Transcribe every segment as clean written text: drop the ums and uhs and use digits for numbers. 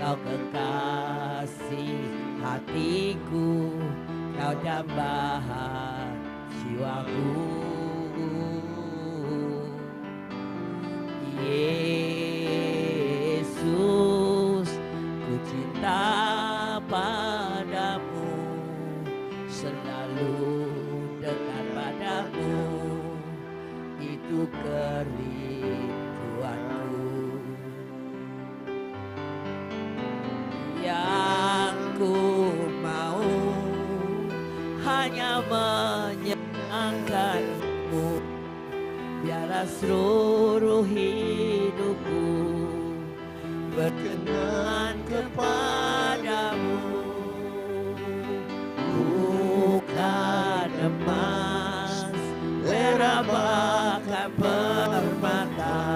Kau kekasih hatiku, Kau dambah jiwaku. Yesus, ku cinta padamu, selalu dekat padamu, itu kerinduanku. Yang ku mau hanya menyenangkanmu, biarlah seluruh hidupku berkenan kepadamu. Bukan emas, perak, bahkan permata,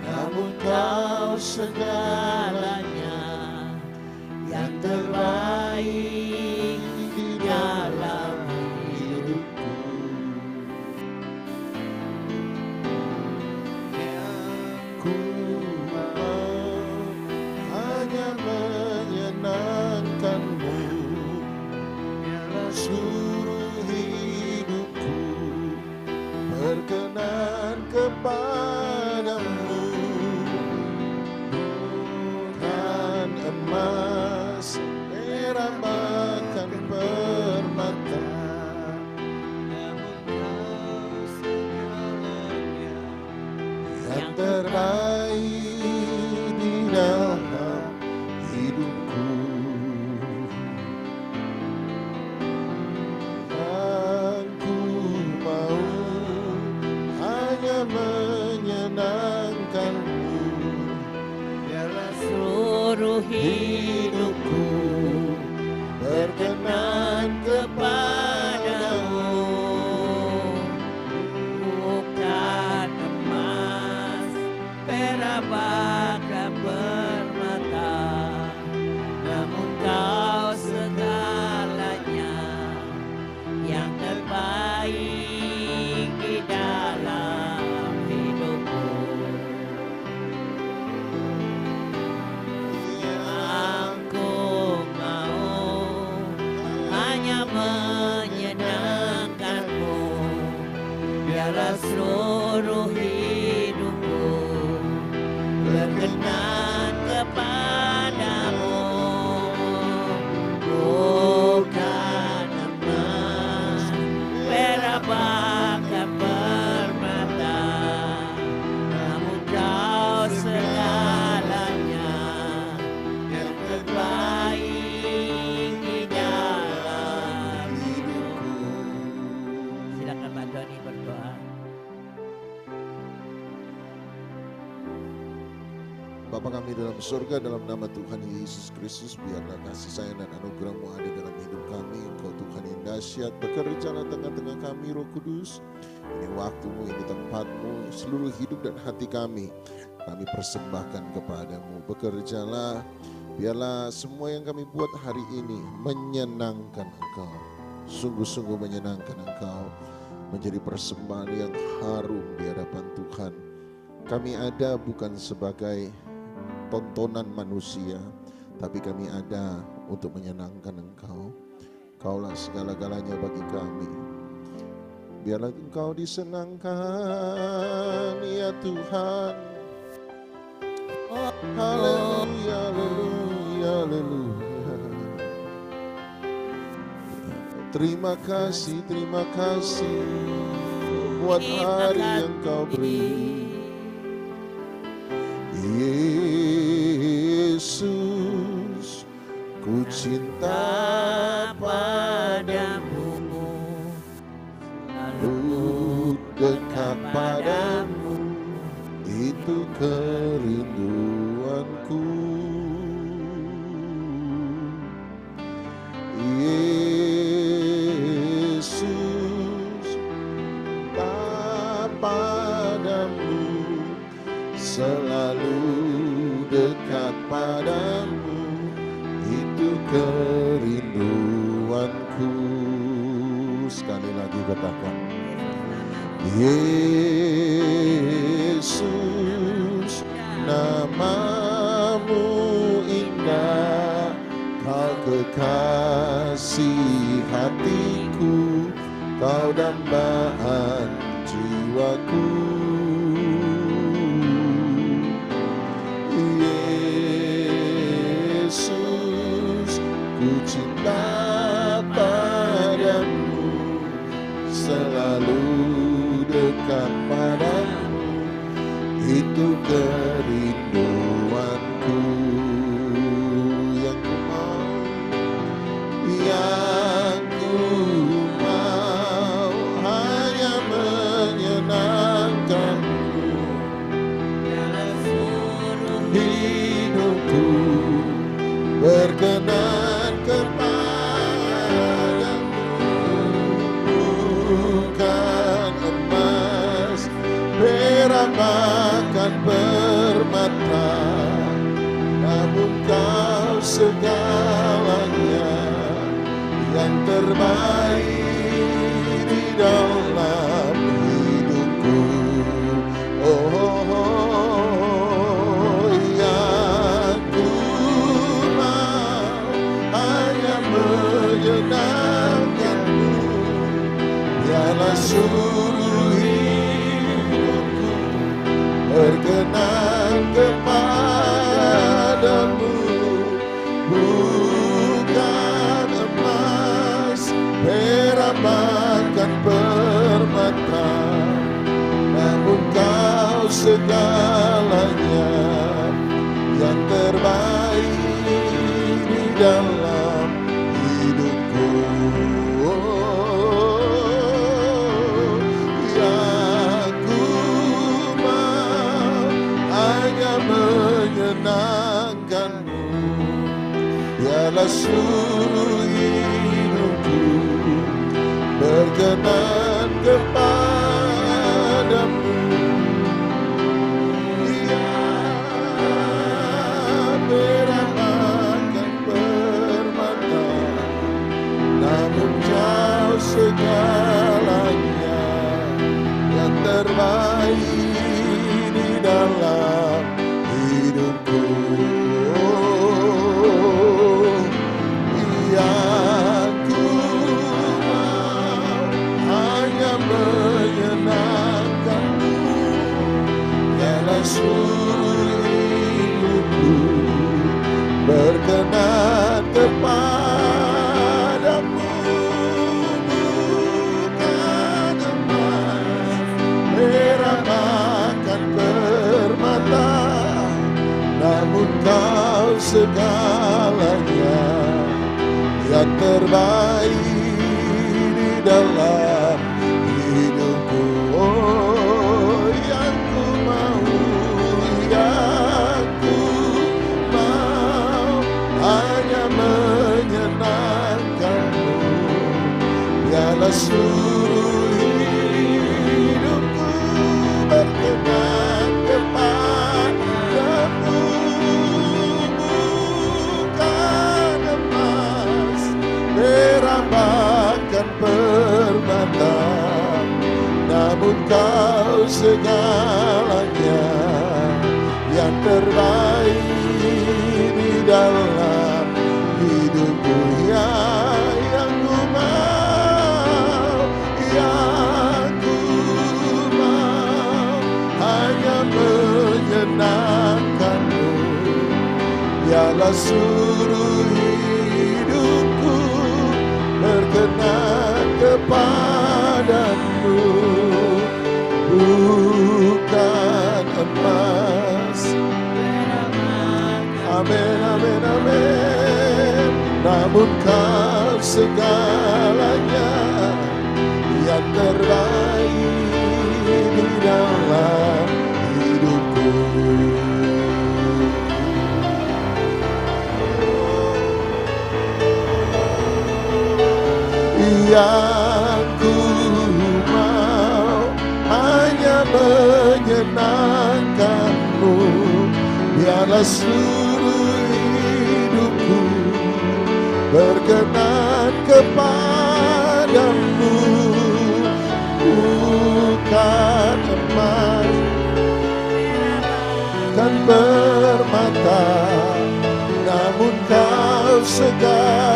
namun Kau segalanya, yang terbaik di dalam hidupku. Ku mau hanya menyenangkanmu, biarlah seluruh hidupku berkenan kepadamu. Bukan emas, perak, bahkan permata, namun Kau segalanya, yang terbaik di dalam hidupku. Yang ku mau hanya menyenangkanmu, Biarlah seluruh hidupku berkenan kepadamu. Bukan emas, perak, bahkan permata, namun Kau segalanya, yang terbaik di dalam hidupku. Yang ku mau hanya menyenangkanmu, biarlah seluruh hidupku berkenan kepadamu. Bukan emas, perak, bahkan permata, namun Kau segalanya, yang terbaik di dalam hidupku. Silakan Pak Doni berdoa. Bapa kami dalam surga, dalam nama Tuhan Yesus Kristus, biarlah kasih sayang dan anugerah-Mu ada dalam hidup kami. Engkau Tuhan yang dahsyat, bekerjalah tengah-tengah kami, Roh Kudus. Ini waktu-Mu, ini tempat-Mu, seluruh hidup dan hati kami persembahkan kepadamu. Bekerjalah, biarlah semua yang kami buat hari ini menyenangkan Engkau. Sungguh-sungguh menyenangkan Engkau, menjadi persembahan yang harum di hadapan Tuhan. Kami ada bukan sebagai tontonan manusia, tapi kami ada untuk menyenangkan Engkau. Kaulah segala-galanya bagi kami. Biarlah Engkau disenangkan, ya Tuhan. Haleluya, haleluya, haleluya. Terima kasih buat hari yang Kau beri. Yesus, ku cinta padamu, selalu dekat padamu, itu kerinduanku. Yesus, tak padamu, selalu dekat padamu, itu kerinduanku. Sekali lagi katakan, Yesus, namamu kekasih hatiku, kau dambaan jiwaku. Yesus, ku cinta padamu, selalu dekat padamu, itu kerinduanku. Yang ku mau hanya menyenangkanmu dalam seluruh hidupku, berkenan kepadamu, bukan emas, perak bahkan permata, namun kau segalanya, yang terbaik di dalam hidupku. Oh, oh, oh, yang ku mau hanya menyenangkanmu, biarlah seluruh hidupku berkenan kepadamu, bukan emas, perak bahkan permata, namun kau segalanya, yang terbaik di dalam hidupku. Yang ku mau hanya menyenangkanmu, biarlah seluruh hidupku berkenan kepadamu. Ya, perak bahkan permata, namun kau segalanya, yang terbaik di dalam hidupku. Yang ku mau hanya menyenangkanmu, biarlah seluruh hidupku berkenan kepadamu, bukan emas, perak bahkan permata, namun kau segalanya, yang terbaik di dalam hidupku. Oh, yang ku mau, yang ku mau hanya menyenangkanmu, biarlah seluruh hidupku berkenan kepadamu, bukan emas, perak bahkan permata, namun kau segalanya, yang terbaik di dalam hidupku. Ya, yang ku mau, yang ku mau hanya menyenangkanmu, biarlah seluruh hidupku berkenan kepadamu, bukan emas. Amin, amin, amin. Namun kau segalanya, yang terbaik di dalam hidupku. Yang ku mau hanya menyenangkanmu, biarlah seluruh hidupku berkenan kepadamu, bukan emas kan permata, namun kau segalanya,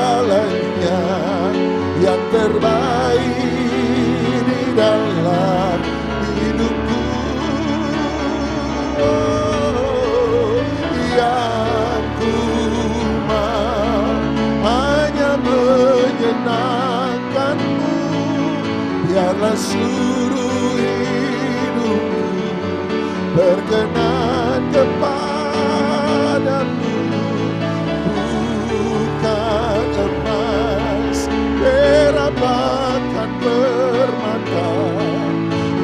biarlah seluruh hidupku berkenan kepadamu, bukan emas, perak, bahkan permata,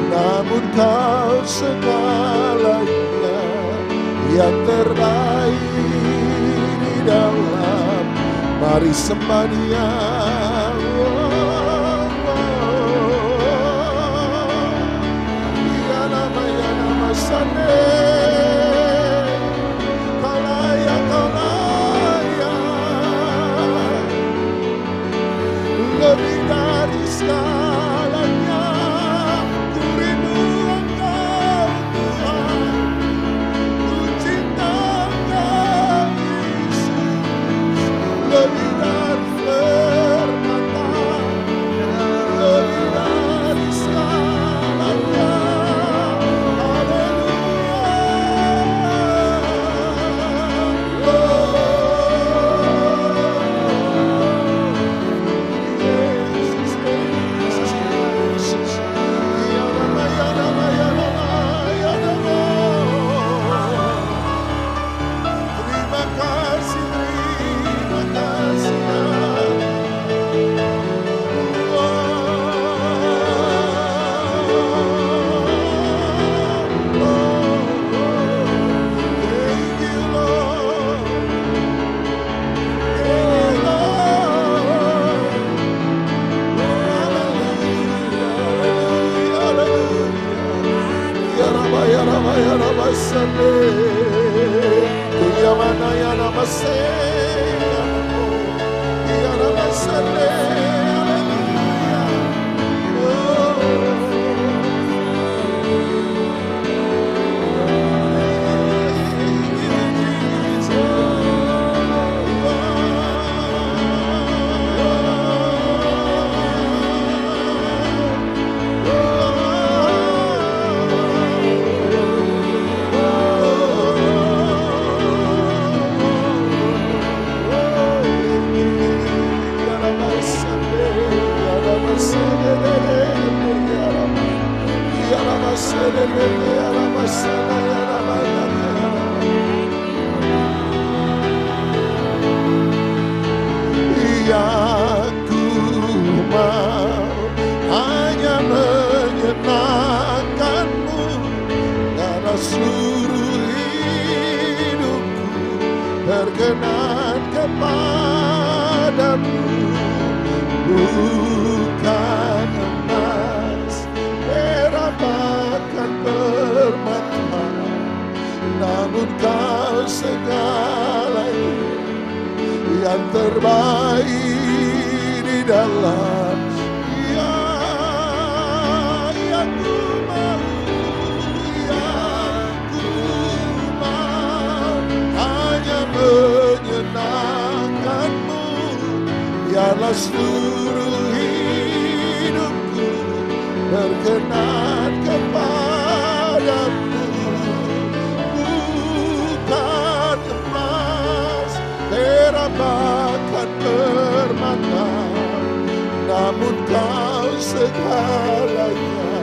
namun kau segalanya yang terbaik di dalam. Mari sembah Dia. Lebih dari segalanya, ku rindu Engkau Tuhan, ku cinta Engkau Yesus, lebih dari permata, lebih dari segalanya. Berkenan kepadamu, bukan emas, perak, bahkan permata, namun kau segalanya yang terbaik di dalam. Menyenangkanmu, biarlah seluruh hidupku berkenan kepadamu, bukan emas, perak, bahkan permata, namun kau segalanya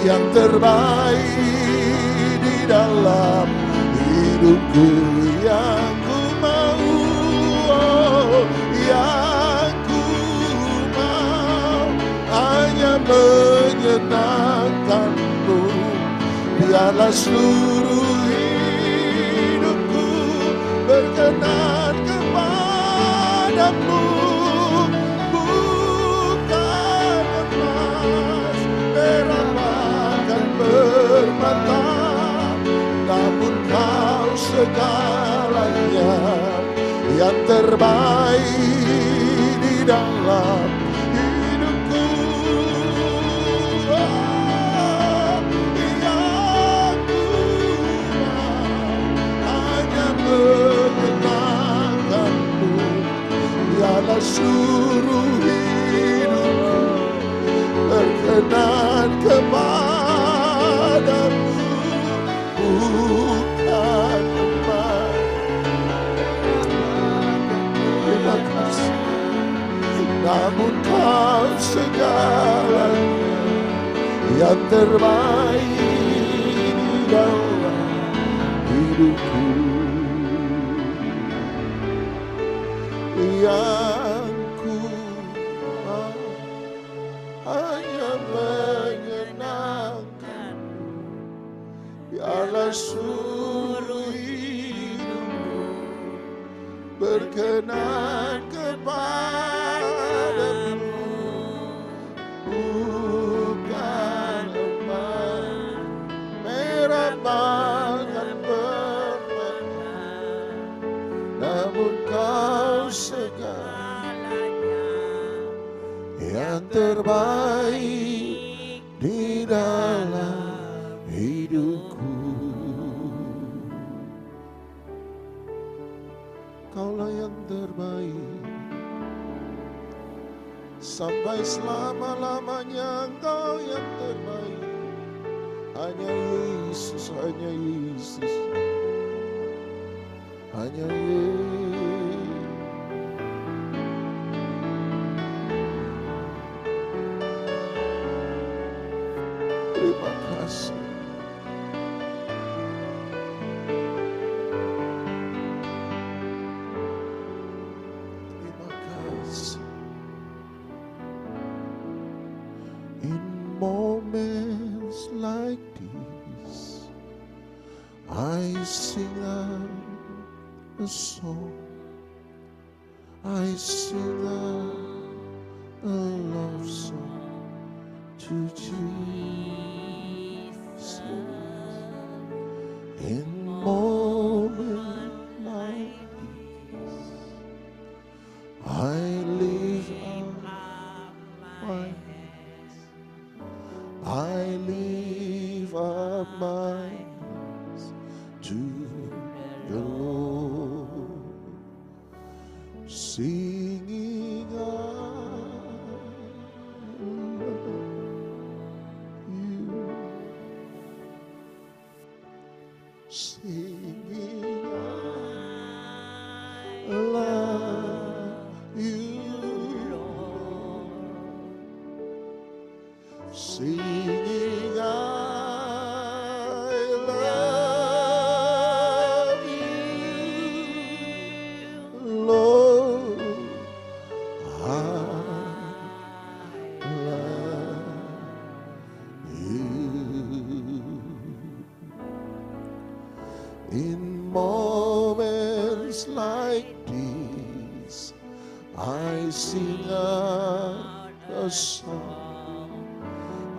yang terbaik di dalam hidupku. Yang ku mau, oh, yang ku mau hanya menyenangkanmu, biarlah seluruh hidupku berkenan kepadamu, bukan emas, perak, bahkan permata, namun kau segalanya yang terbaik di dalam hidupku. Yang ku mau hanya menyenangkanmu, biarlah seluruh hidupku berkenan kepadamu, bukan emas, namun kau segalanya yang terbaik dalam hidupku, yang ku mau hanya menyenangkan. Biarlah seluruh hidupku berkenan kepadamu, bukan emas merah bahkan permata, namun kau segalanya yang terbaik di dalam hidupku. Kaulah yang terbaik, sampai selama-lamanya Engkau yang terbaik. Hanya Yesus, hanya Yesus, hanya Yesus. Terima kasih. Terima kasih. In moments like this, I sing out a song. I sing out a love song to Jesus. In moments like this, I lift up my hands. I lift up my hands to the Lord, singing I love you, singing I love you, singing I love you, Lord, I love you. In moments like these, I sing out a song.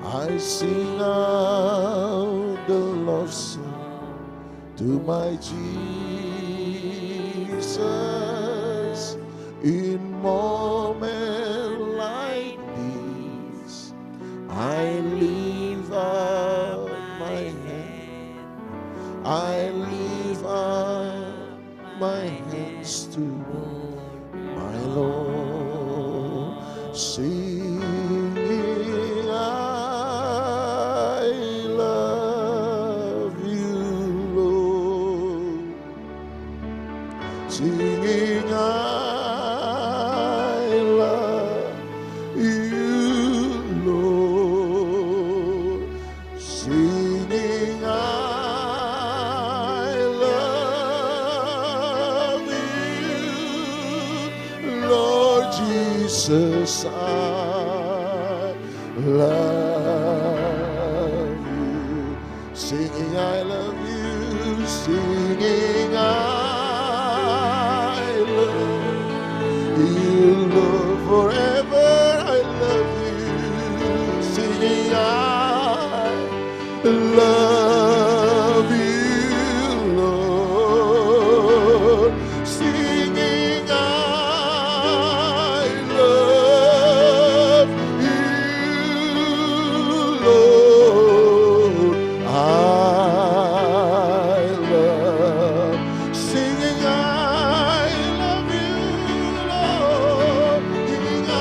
I sing out the love song to my Jesus. In moments like these, I lift up my hand. I lift up my hands to my Lord, singing I love you, Lord, singing I love you, Lord, singing I love you, Lord Jesus, I love you, singing I love you, singing I love you, Lord, forever I love you, singing I love you, Lord, singing I love you, Lord, I love, singing I love you, Lord, singing I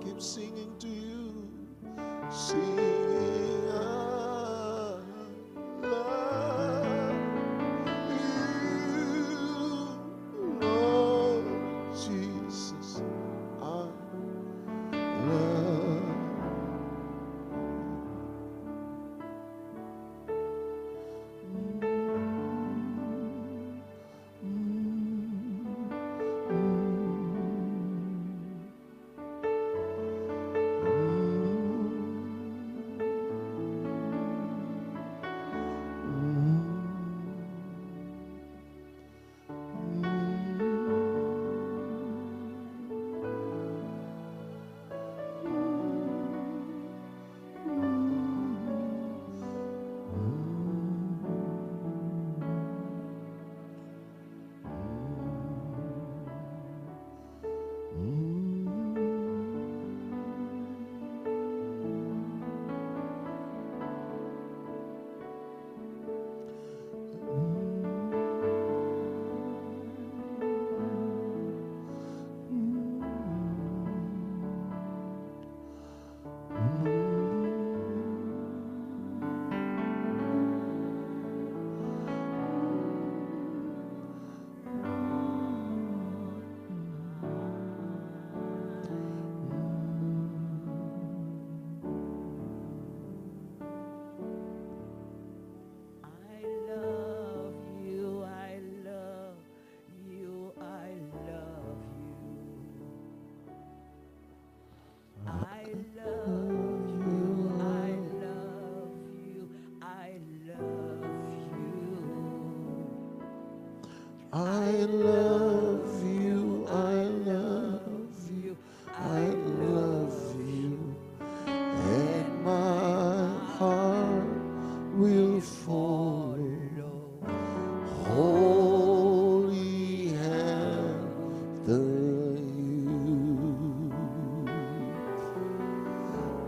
Keep singing to you, singing I love you, Lord Jesus, I love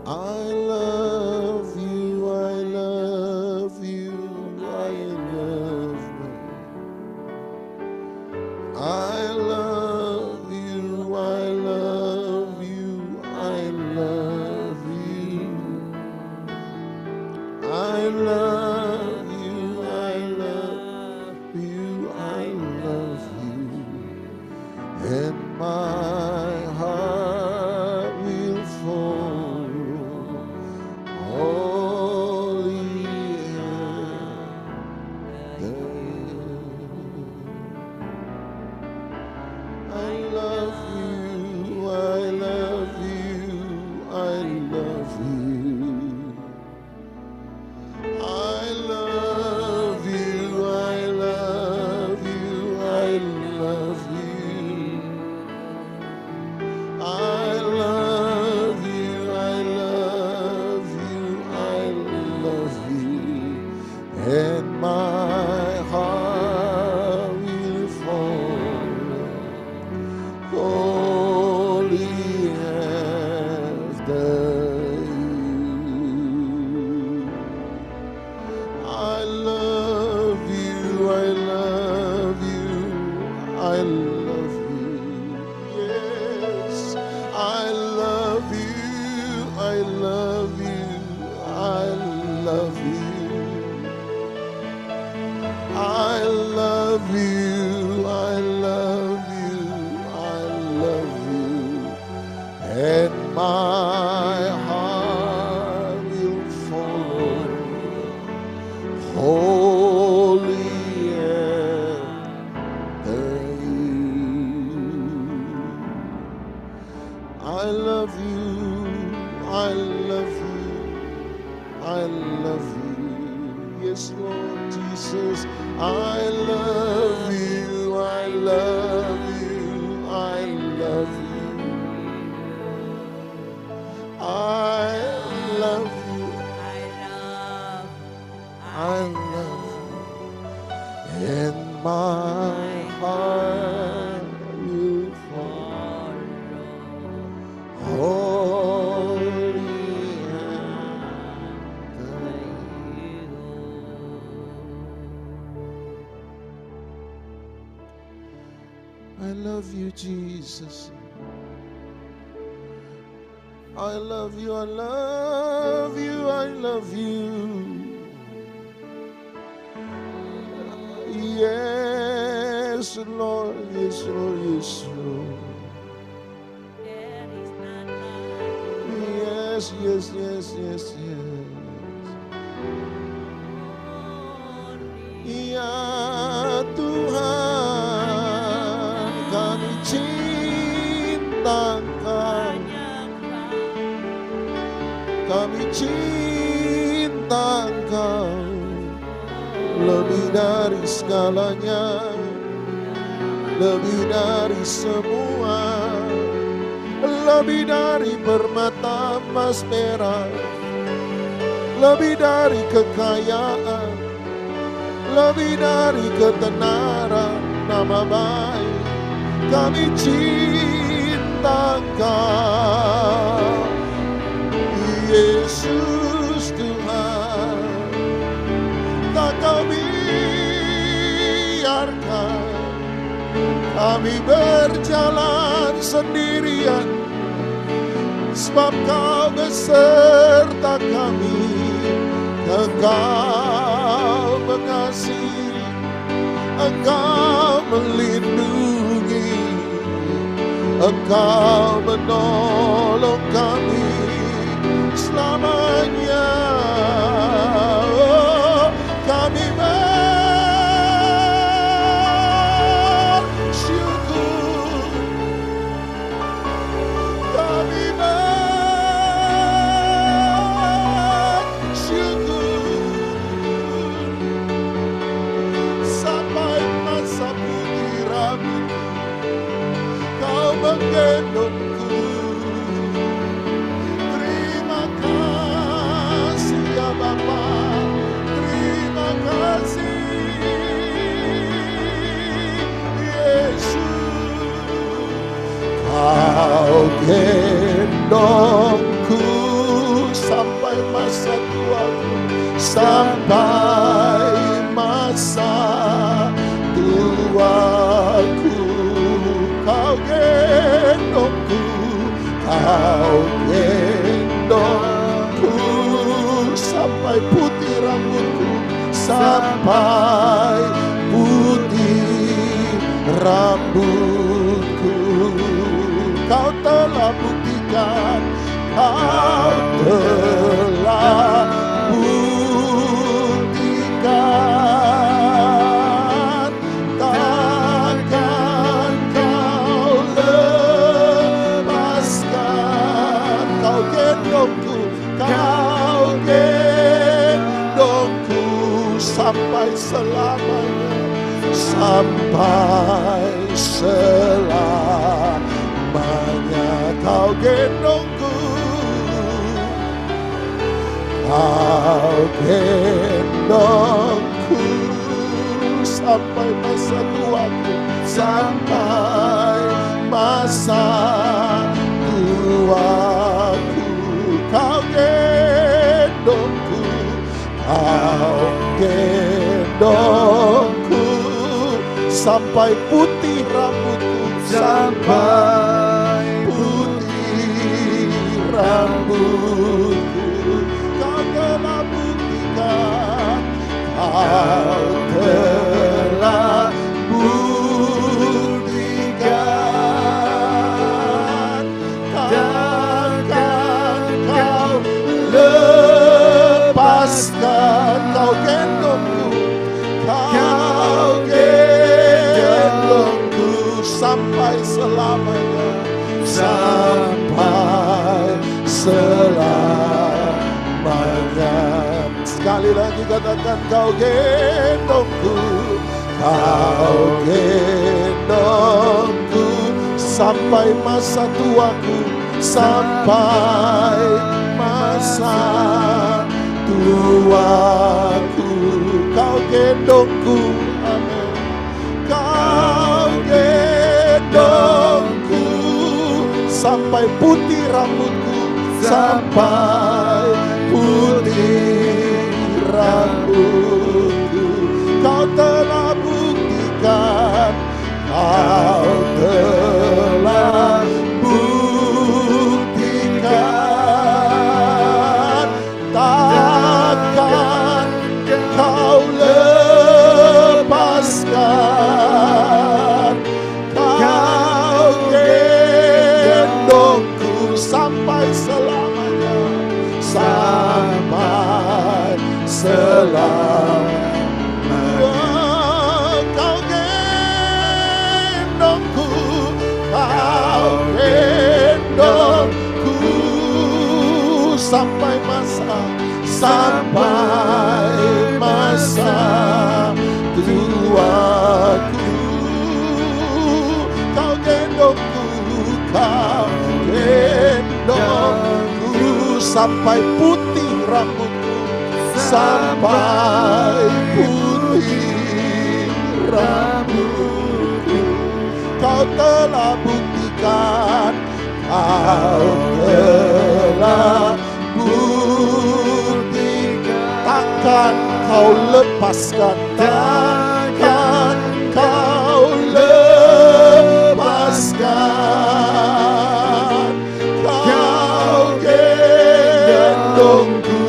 I love you, I love you, I love you. I love you, I love you, I love you. I love you, I love you, I love you. And my heart will follow holy after you. I love you, I love you, I love you. I love you, I love you, I love you. I love you, I love you, I love you. And my heart will follow wholly after you. I love you, I love you, I love you. Yes, I love you, I love you, I love you. I love you, I love you, I love you. And my heart will follow holy after you. I love you, I love you, I love you. Yes, Lord Jesus, I love you, I love you, I love you. I love you, I love you. And my heart will follow holy after you. I love you, Jesus. I love you, I love you, I love you. Yes, Lord, yes, Lord, yes, Lord. Yes, yes, yes, yes, yes. Ya Tuhan, kami cinta Engkau. Kami cinta Engkau lebih dari segalanya, lebih dari semua, lebih dari permata emas perak, lebih dari kekayaan, lebih dari ketenaran nama baik. Kami cinta Engkau, Yesus Tuhan. Tak Kau biarkan kami berjalan sendirian, sebab Kau beserta kami. Engkau mengasihi, Engkau melindungi, Engkau menolong kami selamanya. Oh, kami bersyukur, kami bersyukur sampai masa pikiran Kau menggendongku. Terima kasih ya Bapa, terima kasih Yesus. Kau gendongku sampai masa tuaku, sampai masa tuaku. Kau gendongku, kau gendongku, sampai putih rambutku, sampai putih rambutku. Kau telah buktikan, kau telah buktikan, takkan kau lepaskan. Kau gendongku, kau gendongku, sampai selamanya, sampai selamanya. Kau gendongku, kau gendongku, sampai masa tuaku, sampai masa tuaku. Kau gendongku, kau gendongku, sampai putih rambutku, sampai putih rambutku. Kau telah buktikan, kau telah buktikan, takkan kau lepaskan. Kau gendongku, kau gendongku, sampai selamanya, sampai selamanya. Sekali lagi katakan, kau gendongku, kau gendongku, sampai masa tuaku, sampai masa tuaku. Kau gendongku, amin. Kau gendongku, sampai putih rambutku, sampai putih rambutku. Kau telah buktikan, kau telah buktikan, takkan kau lepaskan. Kau gendongku, sampai selamanya, sampai selamanya. Kau gendongku, kau gendongku, sampai masa, sampai masa tuaku. Kau gendongku, kau gendongku, sampai putih rambutku, sampai putih rambutku. Kau telah buktikan, kau telah buktikan, takkan kau lepaskan, takkan kau lepaskan. Kau gendongku,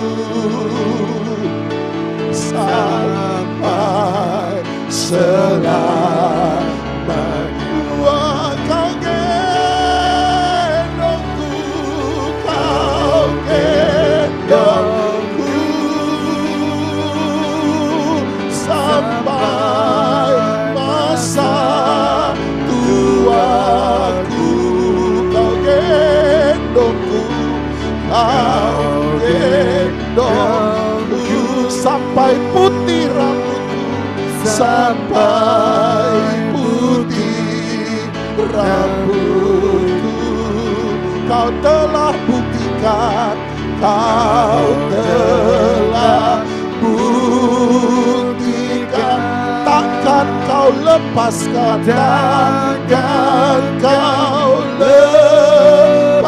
sampai selamanya. Kau gendongku, kau gendongku, sampai masa tuaku. Kau gendongku, kau gendongku, sampai putih rambutku, sampai putih rambutku. Kau telah buktikan, kau telah buktikan, takkan kau lepaskan, takkan kau lepaskan.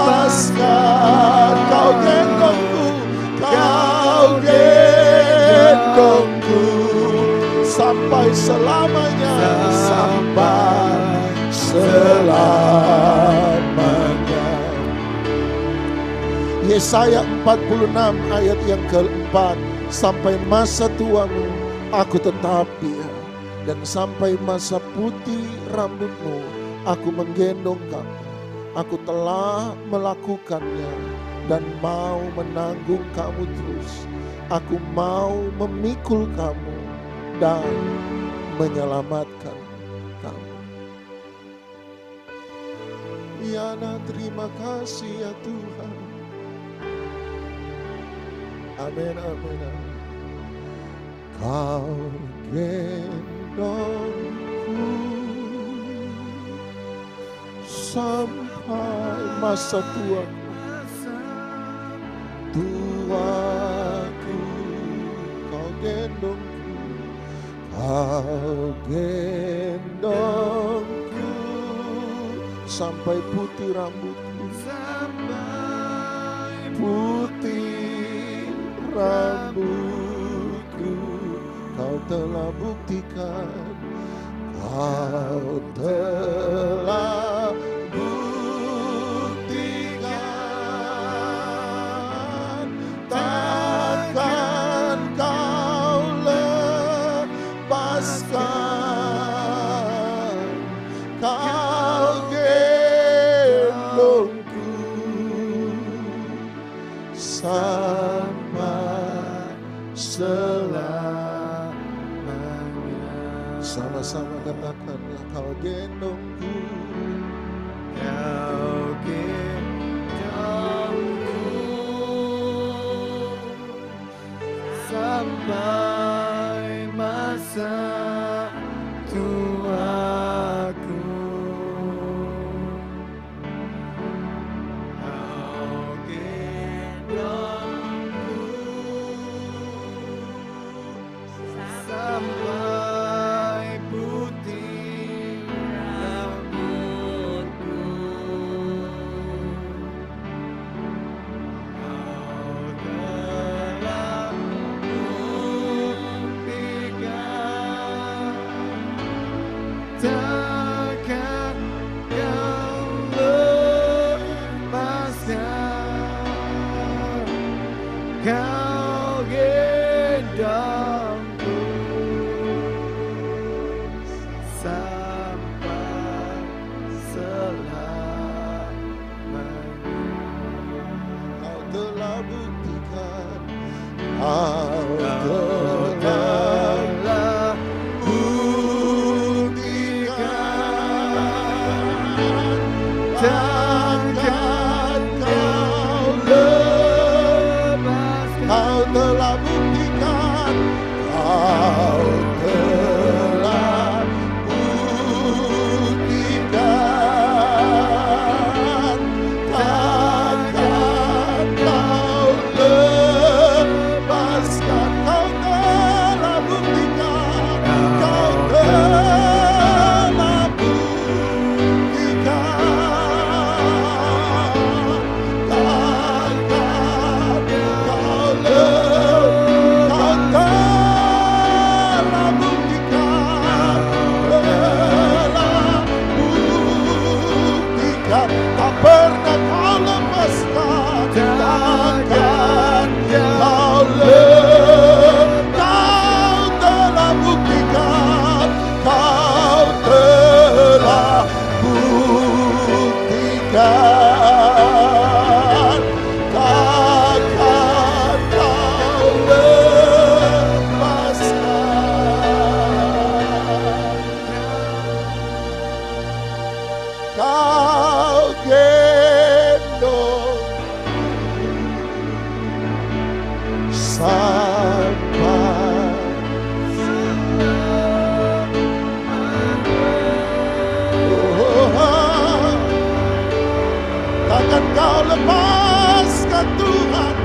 Kau gendongku, Yesaya 46 ayat yang keempat, sampai masa tuamu aku tetap dia, dan sampai masa putih rambutmu aku menggendong kamu. Aku telah melakukannya dan mau menanggung kamu terus. Aku mau memikul kamu dan menyelamatkan kamu. Ya, terima kasih ya Tuhan. Amin, amin, amin. Kau gendongku sampai masa tuaku, kau gendongku, kau gendongku sampai putih rambutku, putih rambutku. Kau telah buktikan, kau telah buktikan, takkan kau lepaskan. Kau gendongku sampai selamanya. Sama-sama katakan, kau gendongku, Kau gendongku sampai masa tuaku. Kau gendongku sampai putih rambutku. Kau telah buktikan, takkan kau lepaskan. Kau gendongku sampai selamanya. kau telah buktikan, kau telah buktikan, takkan kau lepaskan. Kau telah buktikan, kau telah buktikan, takkan kau lepaskan. Kau telah buktikan, kau telah buktikan, takkan kau tak pernah kau lepaskan, takkan kau kau telah buktikan, kau telah buktikan, takkan kau lepaskan. Kau gendong sampai takkan kau lepaskan Tuhan.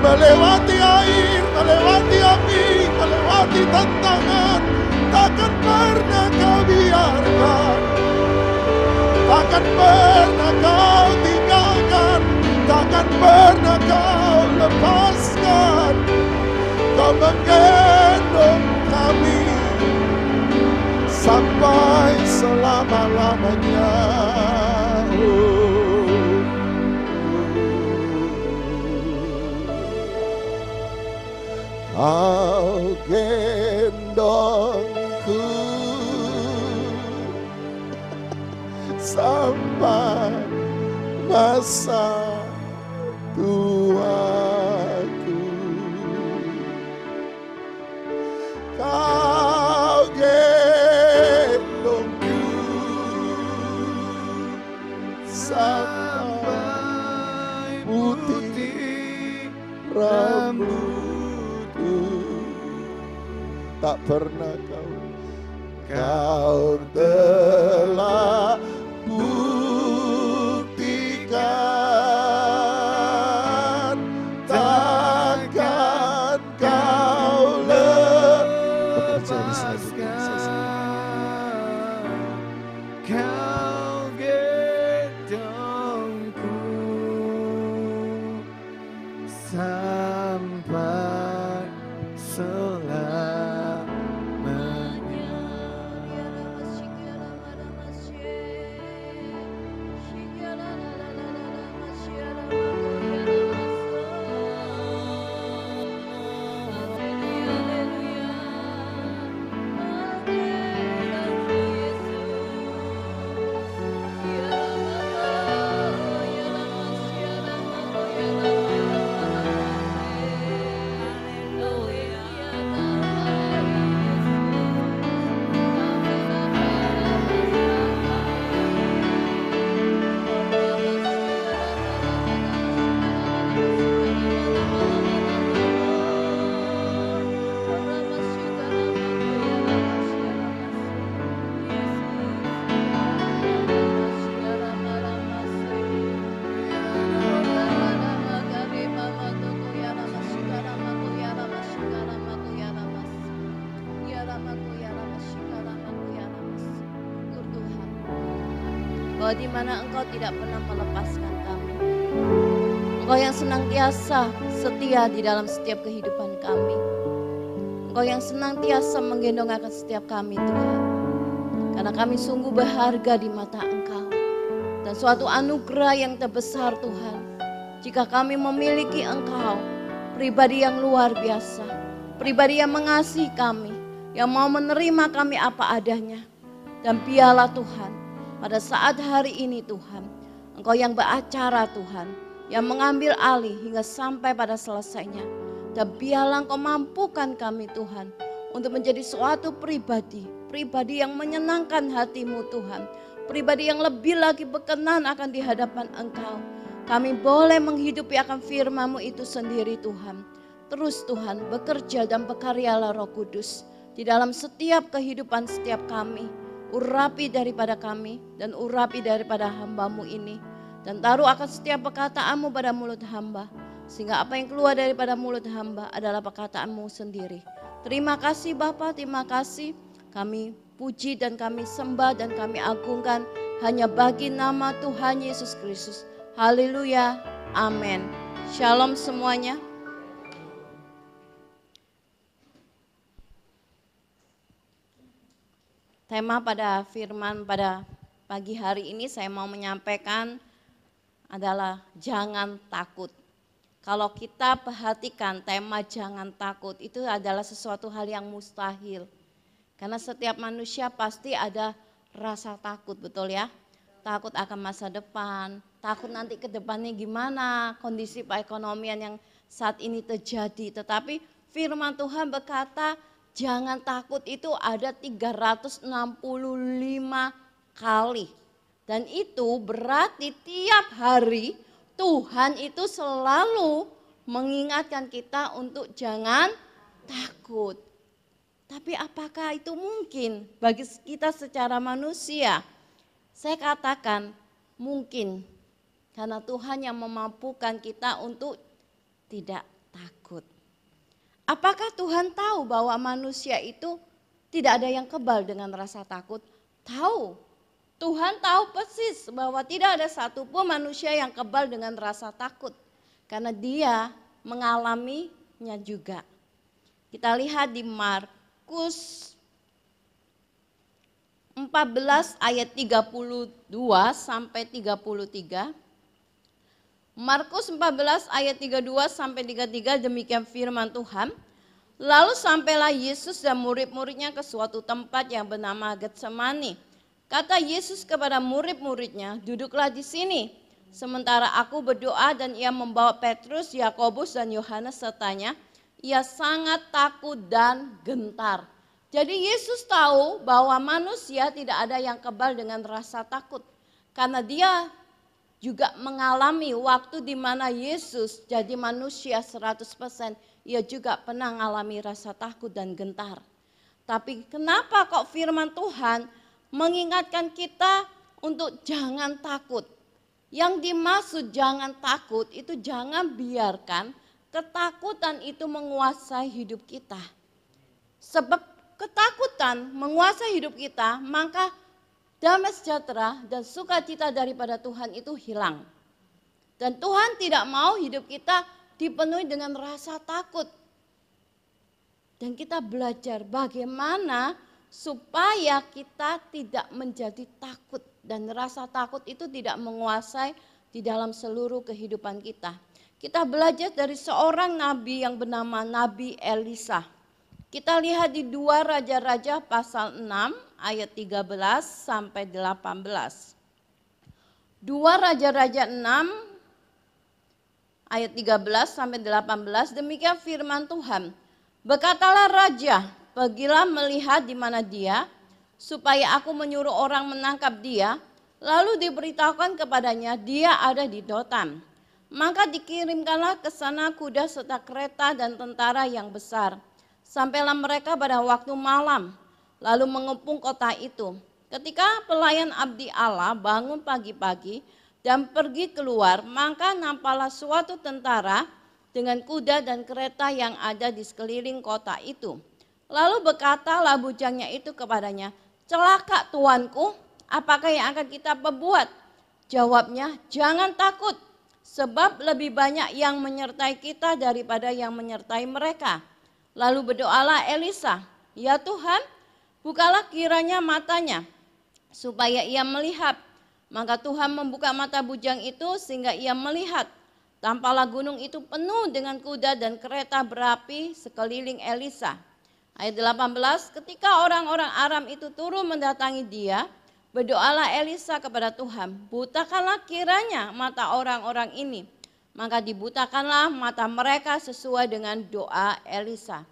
Melewati air, melewati api, melewati tantangan, takkan pernah kau biarkan, takkan pernah kau tinggalkan, takkan pernah kau lepaskan. Kau menggendong kami sampai selama-lamanya. Kau gendongku sampai masa tuaku. Kau gendongku sampai putih rambutku. Tak pernah kau telah buktikan, takkan kau lepaskan. Kau gendongku sampai selamanya. Bahwa di mana Engkau tidak pernah melepaskan kami. Engkau yang senantiasa setia di dalam setiap kehidupan kami. Engkau yang senantiasa menggendong akan setiap kami, Tuhan. Karena kami sungguh berharga di mata Engkau. Dan suatu anugerah yang terbesar, Tuhan, jika kami memiliki Engkau, pribadi yang luar biasa, pribadi yang mengasihi kami, yang mau menerima kami apa adanya. Dan biarlah Tuhan, pada saat hari ini Tuhan, Engkau yang beracara Tuhan, yang mengambil alih hingga sampai pada selesainya. Dan biarlah Engkau mampukan kami Tuhan, untuk menjadi suatu pribadi yang menyenangkan hati-Mu Tuhan. Pribadi yang lebih lagi berkenan akan di hadapan Engkau. Kami boleh menghidupi akan firman-Mu itu sendiri Tuhan. Terus Tuhan bekerja dan berkaryalah Roh Kudus di dalam setiap kehidupan setiap kami. Urapi daripada kami dan urapi daripada hamba-Mu ini. Dan taruh akan setiap perkataan-Mu pada mulut hamba. Sehingga apa yang keluar daripada mulut hamba adalah perkataan-Mu sendiri. Terima kasih Bapa, terima kasih. Kami puji dan kami sembah dan kami agungkan hanya bagi nama Tuhan Yesus Kristus. Haleluya, amin. Shalom semuanya. Tema pada firman pada pagi hari ini saya mau menyampaikan adalah jangan takut. Kalau kita perhatikan tema jangan takut itu adalah sesuatu hal yang mustahil. Karena setiap manusia pasti ada rasa takut, betul ya? Takut akan masa depan, takut nanti ke depannya gimana, kondisi perekonomian yang saat ini terjadi. Tetapi firman Tuhan berkata, jangan takut itu ada 365 kali. Dan itu berarti tiap hari Tuhan itu selalu mengingatkan kita untuk jangan takut. Tapi apakah itu mungkin bagi kita secara manusia? Saya katakan mungkin. Karena Tuhan yang memampukan kita untuk tidak takut. Apakah Tuhan tahu bahwa manusia itu tidak ada yang kebal dengan rasa takut? Tahu. Tuhan tahu persis bahwa tidak ada satupun manusia yang kebal dengan rasa takut. Karena dia mengalaminya juga. Kita lihat di Markus 14 ayat 32 sampai 33. Markus 14 ayat 32 sampai 33 demikian firman Tuhan. Lalu sampailah Yesus dan murid-muridnya ke suatu tempat yang bernama Getsemani. Kata Yesus kepada murid-muridnya, duduklah di sini. Sementara aku berdoa dan ia membawa Petrus, Yakobus dan Yohanes sertanya. Ia sangat takut dan gentar. Jadi Yesus tahu bahwa manusia tidak ada yang kebal dengan rasa takut. Karena dia juga mengalami waktu di mana Yesus jadi manusia 100%. Ia juga pernah mengalami rasa takut dan gentar. Tapi kenapa kok firman Tuhan mengingatkan kita untuk jangan takut? Yang dimaksud jangan takut itu jangan biarkan ketakutan itu menguasai hidup kita. Sebab ketakutan menguasai hidup kita, maka damai sejahtera dan sukacita daripada Tuhan itu hilang. Dan Tuhan tidak mau hidup kita dipenuhi dengan rasa takut. Dan kita belajar bagaimana supaya kita tidak menjadi takut. Dan rasa takut itu tidak menguasai di dalam seluruh kehidupan kita. Kita belajar dari seorang nabi yang bernama Nabi Elisa. Kita lihat di 2 Raja-Raja pasal 6 ayat 13 sampai 18. 2 Raja-Raja 6 ayat 13 sampai 18, demikian firman Tuhan. Berkatalah raja, pergilah melihat di mana dia, supaya aku menyuruh orang menangkap dia. Lalu diberitahukan kepadanya, dia ada di Dotan. Maka dikirimkanlah ke sana kuda serta kereta dan tentara yang besar. Sampailah mereka pada waktu malam, lalu mengepung kota itu. Ketika pelayan abdi Allah bangun pagi-pagi dan pergi keluar, maka nampaklah suatu tentara dengan kuda dan kereta yang ada di sekeliling kota itu. Lalu berkatalah bujangnya itu kepadanya, celaka tuanku, apakah yang akan kita perbuat? Jawabnya, jangan takut, sebab lebih banyak yang menyertai kita daripada yang menyertai mereka. Lalu berdoalah Elisa, ya Tuhan, bukalah kiranya matanya, supaya ia melihat. Maka Tuhan membuka mata bujang itu sehingga ia melihat. Tampaklah gunung itu penuh dengan kuda dan kereta berapi sekeliling Elisa. Ayat 18, ketika orang-orang Aram itu turun mendatangi dia, berdoalah Elisa kepada Tuhan, butakanlah kiranya mata orang-orang ini. Maka dibutakanlah mata mereka sesuai dengan doa Elisa.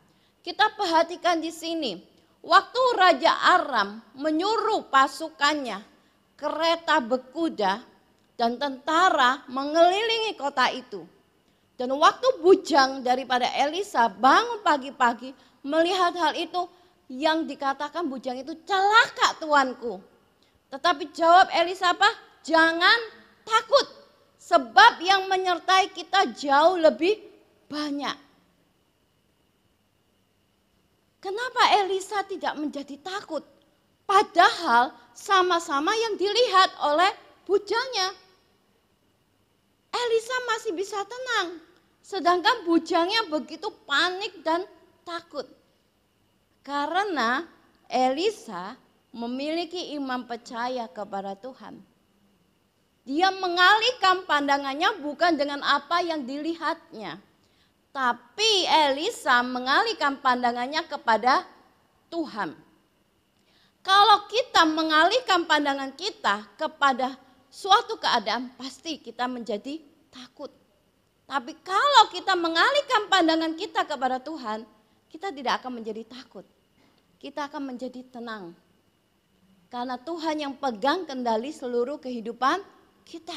Kita perhatikan di sini, waktu Raja Aram menyuruh pasukannya, kereta berkuda dan tentara mengelilingi kota itu. Dan waktu bujang daripada Elisa bangun pagi-pagi melihat hal itu, yang dikatakan bujang itu, celaka tuanku. Tetapi jawab Elisa apa? Jangan takut, sebab yang menyertai kita jauh lebih banyak. Kenapa Elisa tidak menjadi takut? Padahal sama-sama yang dilihat oleh bujangnya. Elisa masih bisa tenang. Sedangkan bujangnya begitu panik dan takut. Karena Elisa memiliki iman percaya kepada Tuhan. Dia mengalihkan pandangannya bukan dengan apa yang dilihatnya. Tapi Elisa mengalihkan pandangannya kepada Tuhan. Kalau kita mengalihkan pandangan kita kepada suatu keadaan, pasti kita menjadi takut. Tapi kalau kita mengalihkan pandangan kita kepada Tuhan, kita tidak akan menjadi takut. Kita akan menjadi tenang. Karena Tuhan yang pegang kendali seluruh kehidupan kita.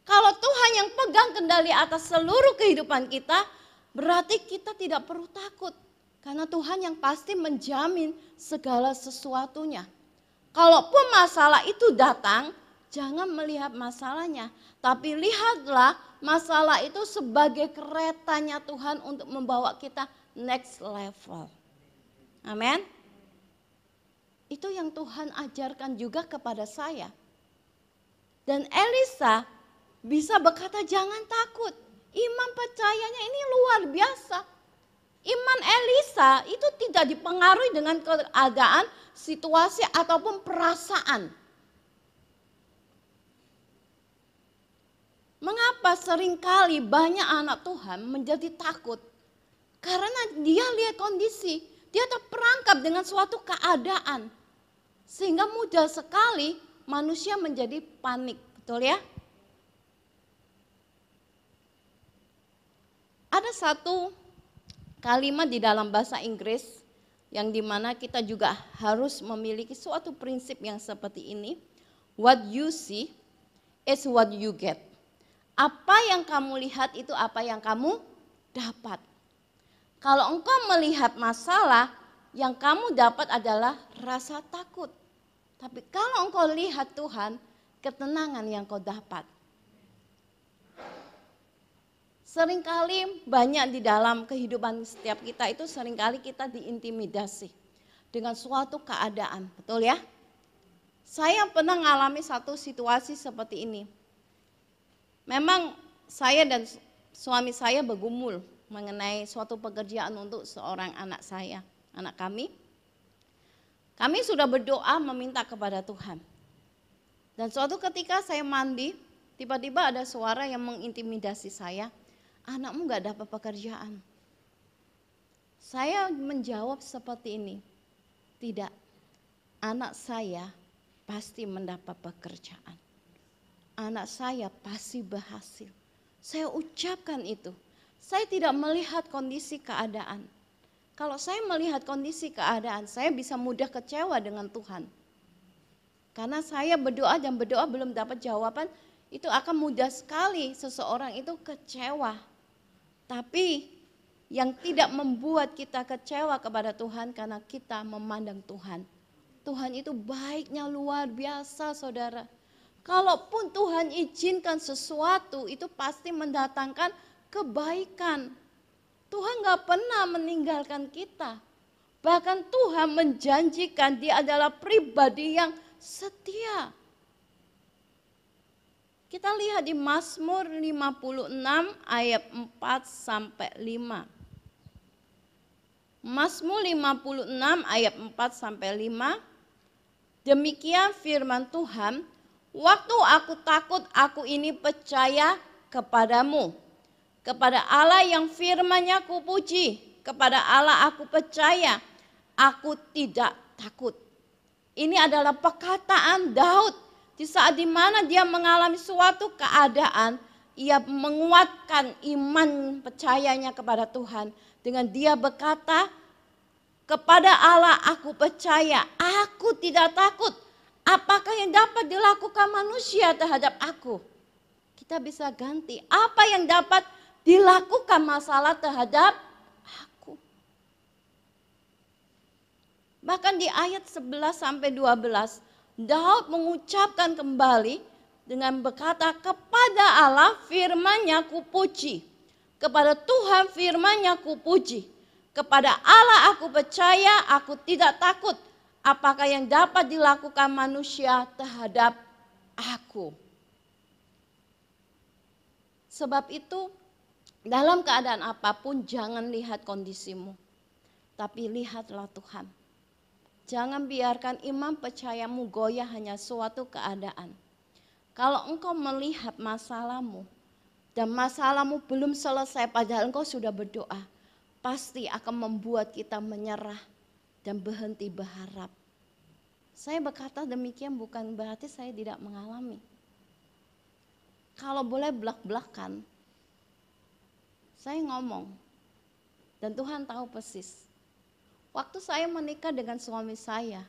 Kalau Tuhan yang pegang kendali atas seluruh kehidupan kita, berarti kita tidak perlu takut. Karena Tuhan yang pasti menjamin segala sesuatunya. Kalaupun masalah itu datang, jangan melihat masalahnya. Tapi lihatlah masalah itu sebagai keretanya Tuhan untuk membawa kita next level. Amin. Itu yang Tuhan ajarkan juga kepada saya. Dan Elisa bisa berkata jangan takut. Iman percayanya ini luar biasa. Iman Elisa itu tidak dipengaruhi dengan keadaan, situasi ataupun perasaan. Mengapa seringkali banyak anak Tuhan menjadi takut? Karena dia lihat kondisi, dia terperangkap dengan suatu keadaan. Sehingga mudah sekali manusia menjadi panik, betul ya? Ada satu kalimat di dalam bahasa Inggris yang dimana kita juga harus memiliki suatu prinsip yang seperti ini. What you see is what you get. Apa yang kamu lihat itu apa yang kamu dapat. Kalau engkau melihat masalah, yang kamu dapat adalah rasa takut. Tapi kalau engkau lihat Tuhan, ketenangan yang kau dapat. Seringkali banyak di dalam kehidupan setiap kita itu seringkali kita diintimidasi dengan suatu keadaan, betul ya? Saya pernah mengalami satu situasi seperti ini. Memang saya dan suami saya bergumul mengenai suatu pekerjaan untuk seorang anak saya, anak kami. Kami sudah berdoa meminta kepada Tuhan. Dan suatu ketika saya mandi, tiba-tiba ada suara yang mengintimidasi saya, anakmu gak dapat pekerjaan. Saya menjawab seperti ini, tidak, anak saya pasti mendapat pekerjaan. Anak saya pasti berhasil. Saya ucapkan itu. Saya tidak melihat kondisi keadaan. Kalau saya melihat kondisi keadaan, saya bisa mudah kecewa dengan Tuhan. Karena saya berdoa dan berdoa belum dapat jawaban, itu akan mudah sekali seseorang itu kecewa. Tapi yang tidak membuat kita kecewa kepada Tuhan karena kita memandang Tuhan. Tuhan itu baiknya luar biasa, saudara. Kalaupun Tuhan izinkan sesuatu, itu pasti mendatangkan kebaikan. Tuhan gak pernah meninggalkan kita. Bahkan Tuhan menjanjikan dia adalah pribadi yang setia. Kita lihat di Mazmur 56 ayat 4 sampai 5. Mazmur 56 ayat 4 sampai 5. Demikian firman Tuhan, waktu aku takut aku ini percaya kepadamu. Kepada Allah yang firman-Nya kupuji, kepada Allah aku percaya, aku tidak takut. Ini adalah perkataan Daud di saat dimana dia mengalami suatu keadaan, ia menguatkan iman percayanya kepada Tuhan. Dengan dia berkata, kepada Allah aku percaya, aku tidak takut. Apakah yang dapat dilakukan manusia terhadap aku? Kita bisa ganti, apa yang dapat dilakukan masalah terhadap aku. Bahkan di ayat 11 sampai 12, Daud mengucapkan kembali dengan berkata, kepada Allah firman-Nya kupuji, kepada Tuhan firman-Nya kupuji, kepada Allah aku percaya, aku tidak takut. Apakah yang dapat dilakukan manusia terhadap aku? Sebab itu, dalam keadaan apapun jangan lihat kondisimu, tapi lihatlah Tuhan. Jangan biarkan iman percayamu goyah hanya suatu keadaan. Kalau engkau melihat masalahmu dan masalahmu belum selesai padahal engkau sudah berdoa, pasti akan membuat kita menyerah dan berhenti berharap. Saya berkata demikian bukan berarti saya tidak mengalami. Kalau boleh belak-belakan, saya ngomong, dan Tuhan tahu persis. Waktu saya menikah dengan suami saya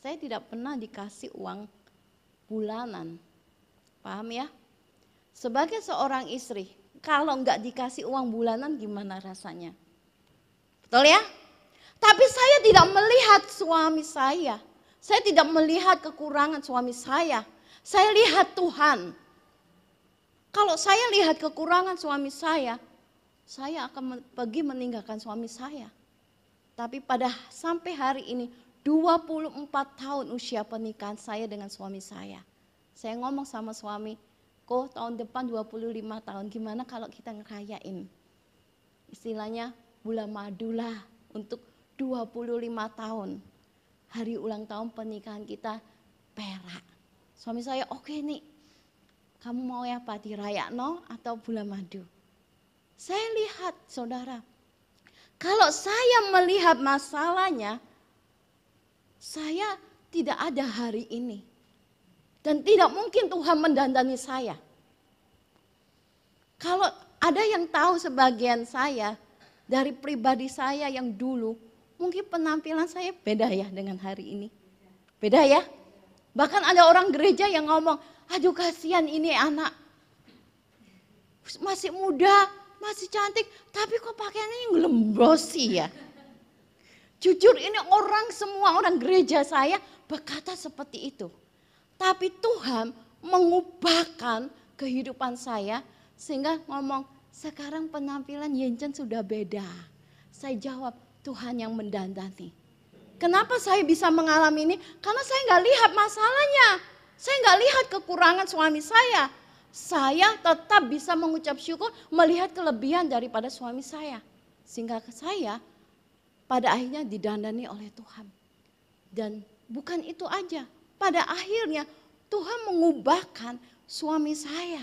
tidak pernah dikasih uang bulanan. Paham ya? Sebagai seorang istri, kalau nggak dikasih uang bulanan gimana rasanya? Betul ya? Tapi saya tidak melihat suami saya. Saya tidak melihat kekurangan suami saya. Saya lihat Tuhan. Kalau saya lihat kekurangan suami saya akan pergi meninggalkan suami saya. Tapi sampai hari ini 24 tahun usia pernikahan saya dengan suami saya. Saya ngomong sama suami, kok tahun depan 25 tahun, gimana kalau kita ngerayain? Istilahnya bulan madu lah untuk 25 tahun. Hari ulang tahun pernikahan kita perak. Suami saya, oke nih, kamu mau ya apa, dirayakno atau bulan madu? Saya lihat saudara, Kalau saya melihat masalahnya, saya tidak ada hari ini. Dan tidak mungkin Tuhan mendandani saya. Kalau ada yang tahu sebagian saya, dari pribadi saya yang dulu, mungkin penampilan saya beda ya dengan hari ini. Beda ya. Bahkan ada orang gereja yang ngomong, aduh kasihan ini anak. Masih muda, masih cantik, tapi kok pakaiannya ngelembrosi ya. Jujur ini semua orang gereja saya berkata seperti itu. Tapi Tuhan mengubahkan kehidupan saya sehingga ngomong, sekarang penampilan Yencen sudah beda. Saya jawab, Tuhan yang mendandani. Kenapa saya bisa mengalami ini? Karena saya nggak lihat masalahnya. Saya nggak lihat kekurangan suami saya. Saya tetap bisa mengucap syukur melihat kelebihan daripada suami saya. Sehingga saya pada akhirnya didandani oleh Tuhan. Dan bukan itu aja. Pada akhirnya Tuhan mengubahkan suami saya.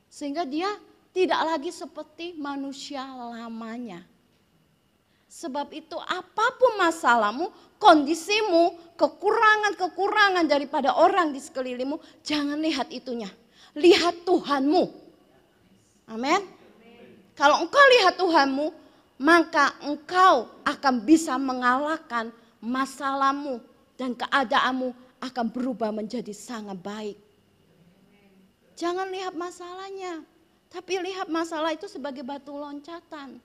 Sehingga dia tidak lagi seperti manusia lamanya. Sebab itu apapun masalahmu, kondisimu, kekurangan-kekurangan daripada orang di sekelilingmu, jangan lihat itunya. Lihat Tuhanmu. Amin. Kalau engkau lihat Tuhanmu, maka engkau akan bisa mengalahkan masalahmu dan keadaanmu akan berubah menjadi sangat baik. Jangan lihat masalahnya, tapi lihat masalah itu sebagai batu loncatan.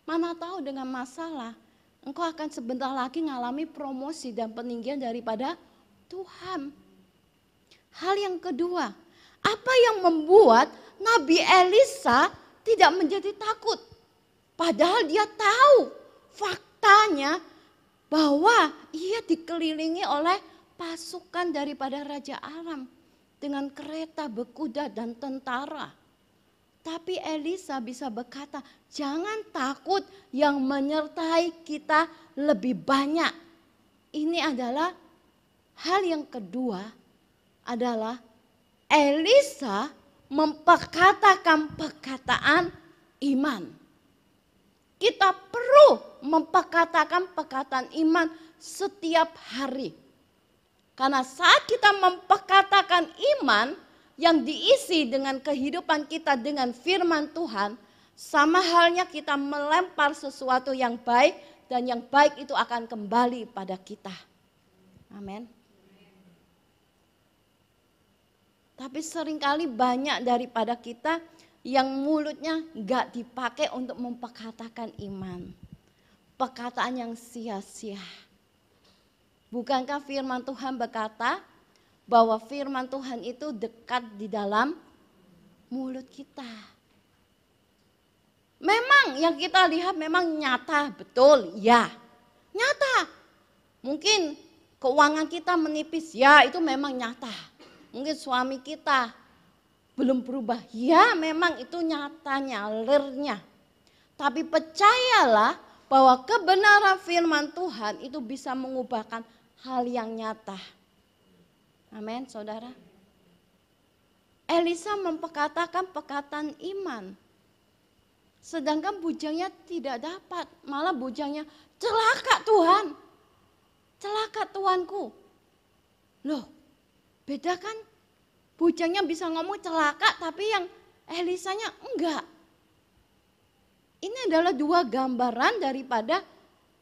Mana tahu dengan masalah, engkau akan sebentar lagi mengalami promosi dan peninggian daripada Tuhan. Hal yang kedua, apa yang membuat Nabi Elisa tidak menjadi takut? Padahal dia tahu faktanya bahwa ia dikelilingi oleh pasukan daripada Raja Aram dengan kereta, berkuda dan tentara. Tapi Elisa bisa berkata, jangan takut, yang menyertai kita lebih banyak. Ini adalah hal yang kedua adalah Elisa memperkatakan perkataan iman. Kita perlu memperkatakan perkataan iman setiap hari. Karena saat kita memperkatakan iman yang diisi dengan kehidupan kita dengan firman Tuhan, sama halnya kita melempar sesuatu yang baik dan yang baik itu akan kembali pada kita. Amin. Tapi seringkali banyak daripada kita yang mulutnya gak dipakai untuk memperkatakan iman. Perkataan yang sia-sia. Bukankah firman Tuhan berkata bahwa firman Tuhan itu dekat di dalam mulut kita. Memang yang kita lihat memang nyata, betul, ya. Nyata. Mungkin keuangan kita menipis, ya itu memang nyata. Mungkin suami kita belum berubah, ya memang itu nyatanya, realnya. Tapi percayalah bahwa kebenaran firman Tuhan itu bisa mengubahkan hal yang nyata. Amin, saudara. Elisa memperkatakan perkataan iman. Sedangkan bujangnya tidak dapat. Malah bujangnya, celaka Tuhan. Celaka Tuanku. Loh, beda kan? Bujangnya bisa ngomong celaka, tapi yang Elisanya enggak. Ini adalah dua gambaran daripada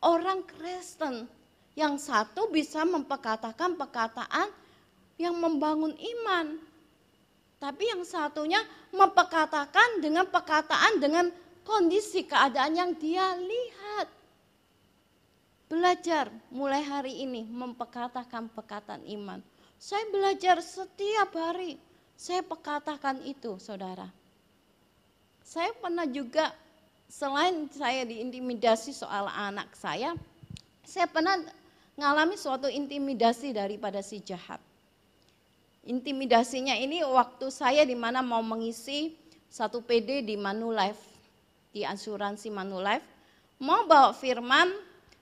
orang Kristen. Yang satu bisa memperkatakan perkataan yang membangun iman. Tapi yang satunya memperkatakan dengan perkataan dengan kondisi keadaan yang dia lihat. Belajar mulai hari ini memperkatakan perkataan iman. Saya belajar setiap hari. Saya perkatakan itu, saudara. Saya pernah juga, selain saya diintimidasi soal anak saya pernah mengalami suatu intimidasi daripada si jahat. Intimidasinya ini waktu saya di mana mau mengisi satu PD di Manulife, di asuransi Manulife, mau bawa firman,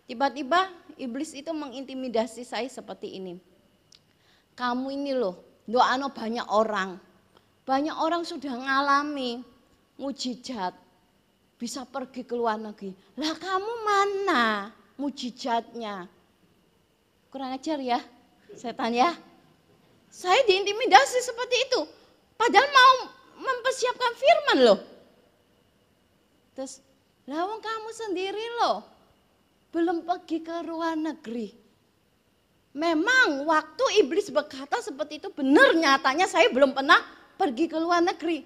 tiba-tiba iblis itu mengintimidasi saya seperti ini. Kamu ini loh, doano banyak orang sudah ngalami mujizat, bisa pergi ke luar negeri. Lah kamu mana mujizatnya? Kurang ajar ya, setan ya. Saya diintimidasi seperti itu. Padahal mau mempersiapkan firman loh. Terus, lawang kamu sendiri loh, belum pergi ke luar negeri. Memang waktu iblis berkata seperti itu benar, nyatanya saya belum pernah pergi ke luar negeri.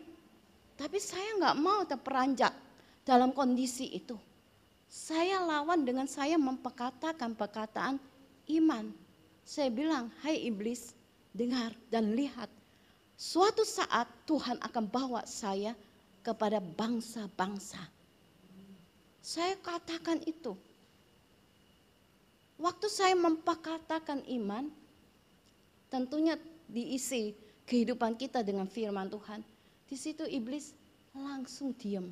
Tapi saya nggak mau terperanjat dalam kondisi itu. Saya lawan dengan saya memperkatakan perkataan iman. Saya bilang, hai iblis, dengar dan lihat. Suatu saat Tuhan akan bawa saya kepada bangsa-bangsa. Saya katakan itu. Waktu saya memperkatakan iman, tentunya diisi kehidupan kita dengan firman Tuhan. Di situ iblis langsung diam.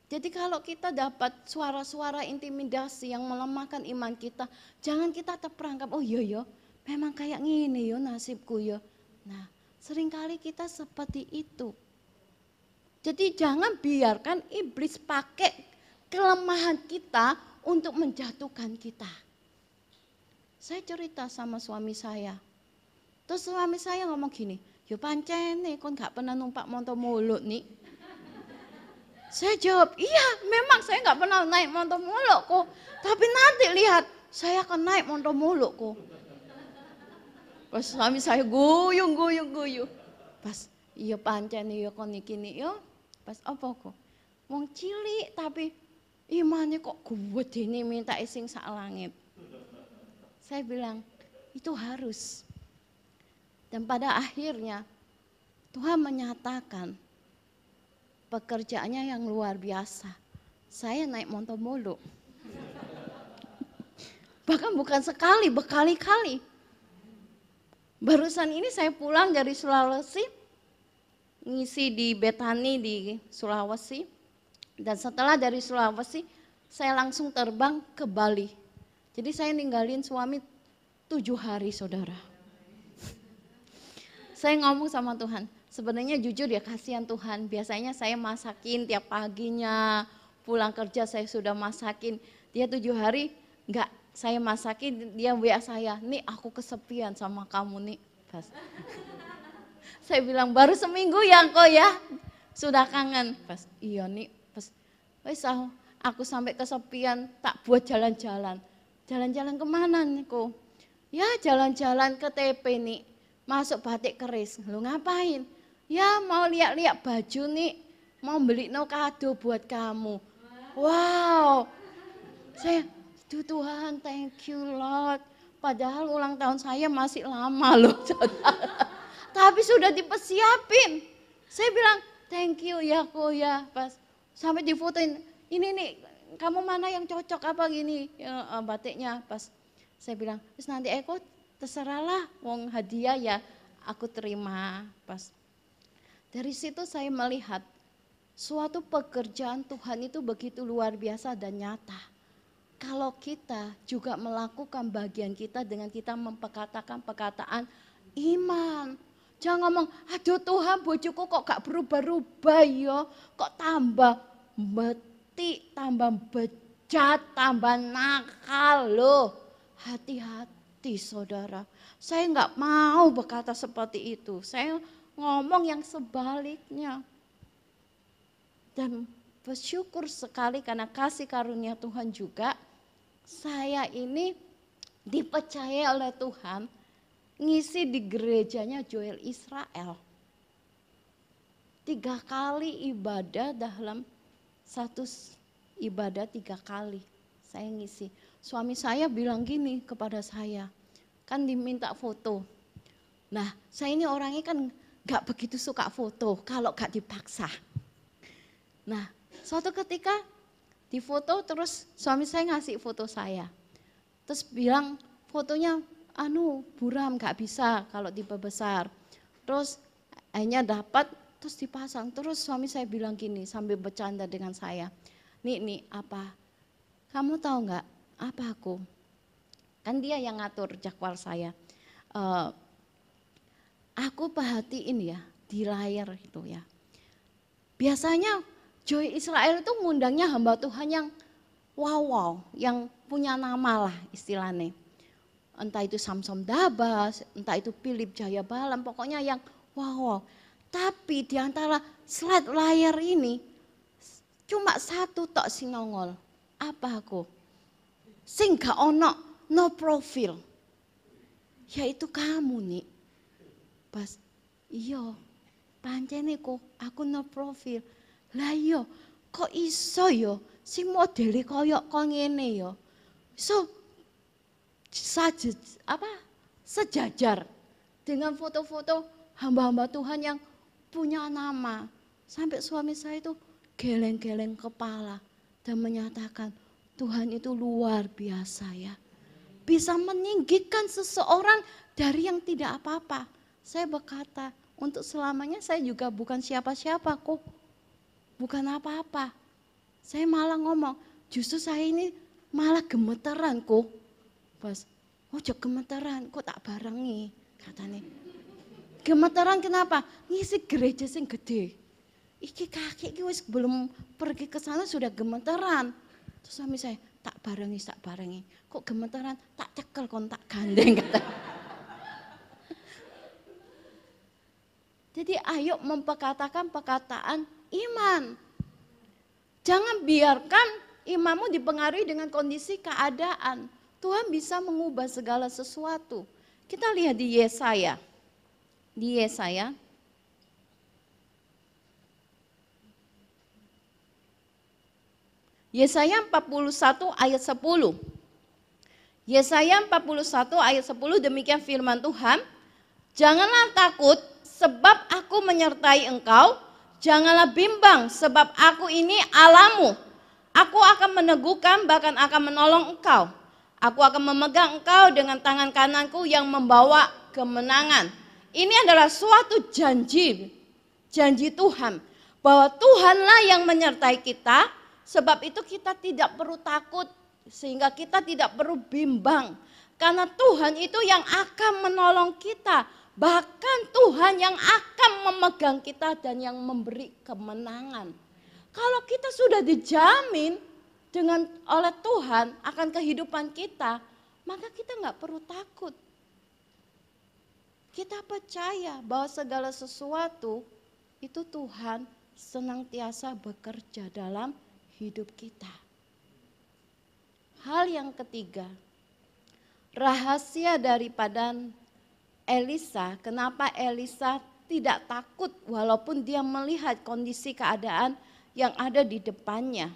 Jadi kalau kita dapat suara-suara intimidasi yang melemahkan iman kita, jangan kita terperangkap, oh iya, memang kayak gini yo nasibku yo. Nah, seringkali kita seperti itu. Jadi jangan biarkan iblis pakai kelemahan kita untuk menjatuhkan kita. Saya cerita sama suami saya. Terus suami saya ngomong gini, yo pancen nih kon gak pernah numpak motor muluk nih. Saya jawab, iya memang saya gak pernah naik motor muluk kok. Tapi nanti lihat, saya akan naik motor muluk kok. Pas suami saya guyu. Pas iya pancen iya kon iki nih yo. Pas apa kok? Wong cilik tapi imannya kok gede nih minta ising sak langit. Saya bilang itu harus. Dan pada akhirnya Tuhan menyatakan pekerjaannya yang luar biasa. Saya naik motor muluk. Bahkan bukan sekali, berkali-kali. Barusan ini saya pulang dari Sulawesi, ngisi di Betani di Sulawesi. Dan setelah dari Sulawesi, saya langsung terbang ke Bali. Jadi saya ninggalin suami 7 hari, saudara. Saya ngomong sama Tuhan, sebenarnya jujur ya kasihan Tuhan. Biasanya saya masakin tiap paginya, pulang kerja saya sudah masakin. Dia 7 hari enggak saya masakin, dia WA saya, nih aku kesepian sama kamu nih. Pas. Saya bilang baru seminggu ya kok ya, sudah kangen. Pas iya nih. Wes aku sampai kesepian tak buat jalan-jalan. Jalan-jalan kemana nih kok? Ya jalan-jalan ke TP nih, masuk Batik Keris. Lu ngapain? Ya mau lihat-lihat baju nih, mau beli no kado buat kamu. Wow, saya Tuhan thank you Lord. Padahal ulang tahun saya masih lama loh. Tapi sudah dipersiapin. Saya bilang thank you ya kok ya. Pas sampai difotoin, ini nih kamu mana yang cocok apa gini ya, batiknya. Pas saya bilang, terus nanti Eko terserahlah, wong hadiah ya aku terima. Pas dari situ saya melihat suatu pekerjaan Tuhan itu begitu luar biasa dan nyata. Kalau kita juga melakukan bagian kita dengan kita memperkatakan perkataan iman. Jangan ngomong, aduh Tuhan bojoku kok gak berubah-ubah ya, kok tambah betik, tambah bejat, tambah nakal loh. Hati-hati saudara, saya gak mau berkata seperti itu, saya ngomong yang sebaliknya. Dan bersyukur sekali karena kasih karunia Tuhan juga, saya ini dipercaya oleh Tuhan ngisi di gerejanya Joel Israel. 3 kali ibadah dalam satu ibadah 3 kali saya ngisi. Suami saya bilang gini kepada saya, kan diminta foto. Nah saya ini orangnya kan gak begitu suka foto kalau gak dipaksa. Nah suatu ketika di foto terus suami saya ngasih foto saya. Terus bilang fotonya buram gak bisa kalau diperbesar. Terus akhirnya dapat terus dipasang. Terus suami saya bilang gini sambil bercanda dengan saya. Nih apa? Kamu tahu gak apa aku? Kan dia yang ngatur jadwal saya. Aku perhatiin ya di layar itu ya. Biasanya Joy Israel itu ngundangnya hamba Tuhan yang wow, yang punya nama lah istilahnya. Entah itu Samsom Dabas, entah itu Philip Jayabalan, pokoknya yang wow. Tapi di antara slide layar ini cuma satu tok sing nongol. Apa aku? Sing gak ono no profil. Yaitu kamu nih. Pas iya pancene kok aku no profil. Lah iya kok iso yo sing modele koyok kok ngene yo. So sejajar dengan foto-foto hamba-hamba Tuhan yang punya nama. Sampai suami saya itu geleng-geleng kepala dan menyatakan Tuhan itu luar biasa ya. Bisa meninggikan seseorang dari yang tidak apa-apa. Saya berkata untuk selamanya saya juga bukan siapa-siapa kok. Bukan apa-apa. Saya malah ngomong justru saya ini malah gemeteran kok. Pas, ojo gemeteran, kok tak barengi katanya. Gemeteran kenapa? Ngisi gereja sing gede. Iki kaki iki wis belum pergi ke sana sudah gemeteran. Terus suami saya, tak barengi. Kok gemeteran? Tak cekel kon tak gandeng kata. Jadi ayo memperkatakan perkataan iman. Jangan biarkan imanmu dipengaruhi dengan kondisi keadaan. Tuhan bisa mengubah segala sesuatu. Kita lihat di Yesaya. Di Yesaya. Yesaya 41 ayat 10. Yesaya 41 ayat 10 demikian firman Tuhan. Janganlah takut sebab aku menyertai engkau. Janganlah bimbang sebab aku ini Allahmu. Aku akan meneguhkan bahkan akan menolong engkau. Aku akan memegang engkau dengan tangan kananku yang membawa kemenangan. Ini adalah suatu janji Tuhan. Bahwa Tuhanlah yang menyertai kita, sebab itu kita tidak perlu takut, sehingga kita tidak perlu bimbang. Karena Tuhan itu yang akan menolong kita. Bahkan Tuhan yang akan memegang kita dan yang memberi kemenangan. Kalau kita sudah dijamin oleh Tuhan akan kehidupan kita, maka kita nggak perlu takut. Kita percaya bahwa segala sesuatu itu Tuhan senantiasa bekerja dalam hidup kita. Hal yang ketiga, rahasia daripada Elisa, kenapa Elisa tidak takut walaupun dia melihat kondisi keadaan yang ada di depannya.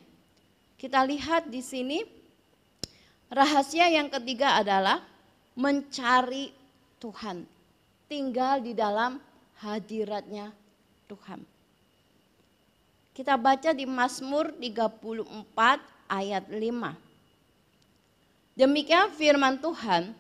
Kita lihat di sini rahasia yang ketiga adalah mencari Tuhan. Tinggal di dalam hadiratnya Tuhan. Kita baca di Mazmur 34 ayat 5. Demikian firman Tuhan.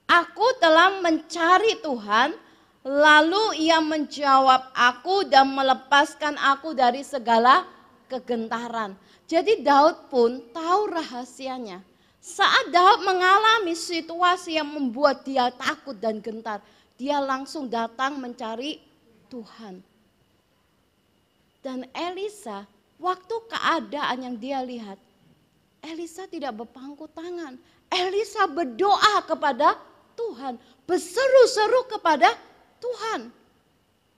Aku telah mencari Tuhan, lalu Ia menjawab aku dan melepaskan aku dari segala kegentaran. Jadi Daud pun tahu rahasianya. Saat Daud mengalami situasi yang membuat dia takut dan gentar, dia langsung datang mencari Tuhan. Dan Elisa, waktu keadaan yang dia lihat, Elisa tidak berpangku tangan. Elisa berdoa kepada Tuhan, berseru-seru kepada Tuhan.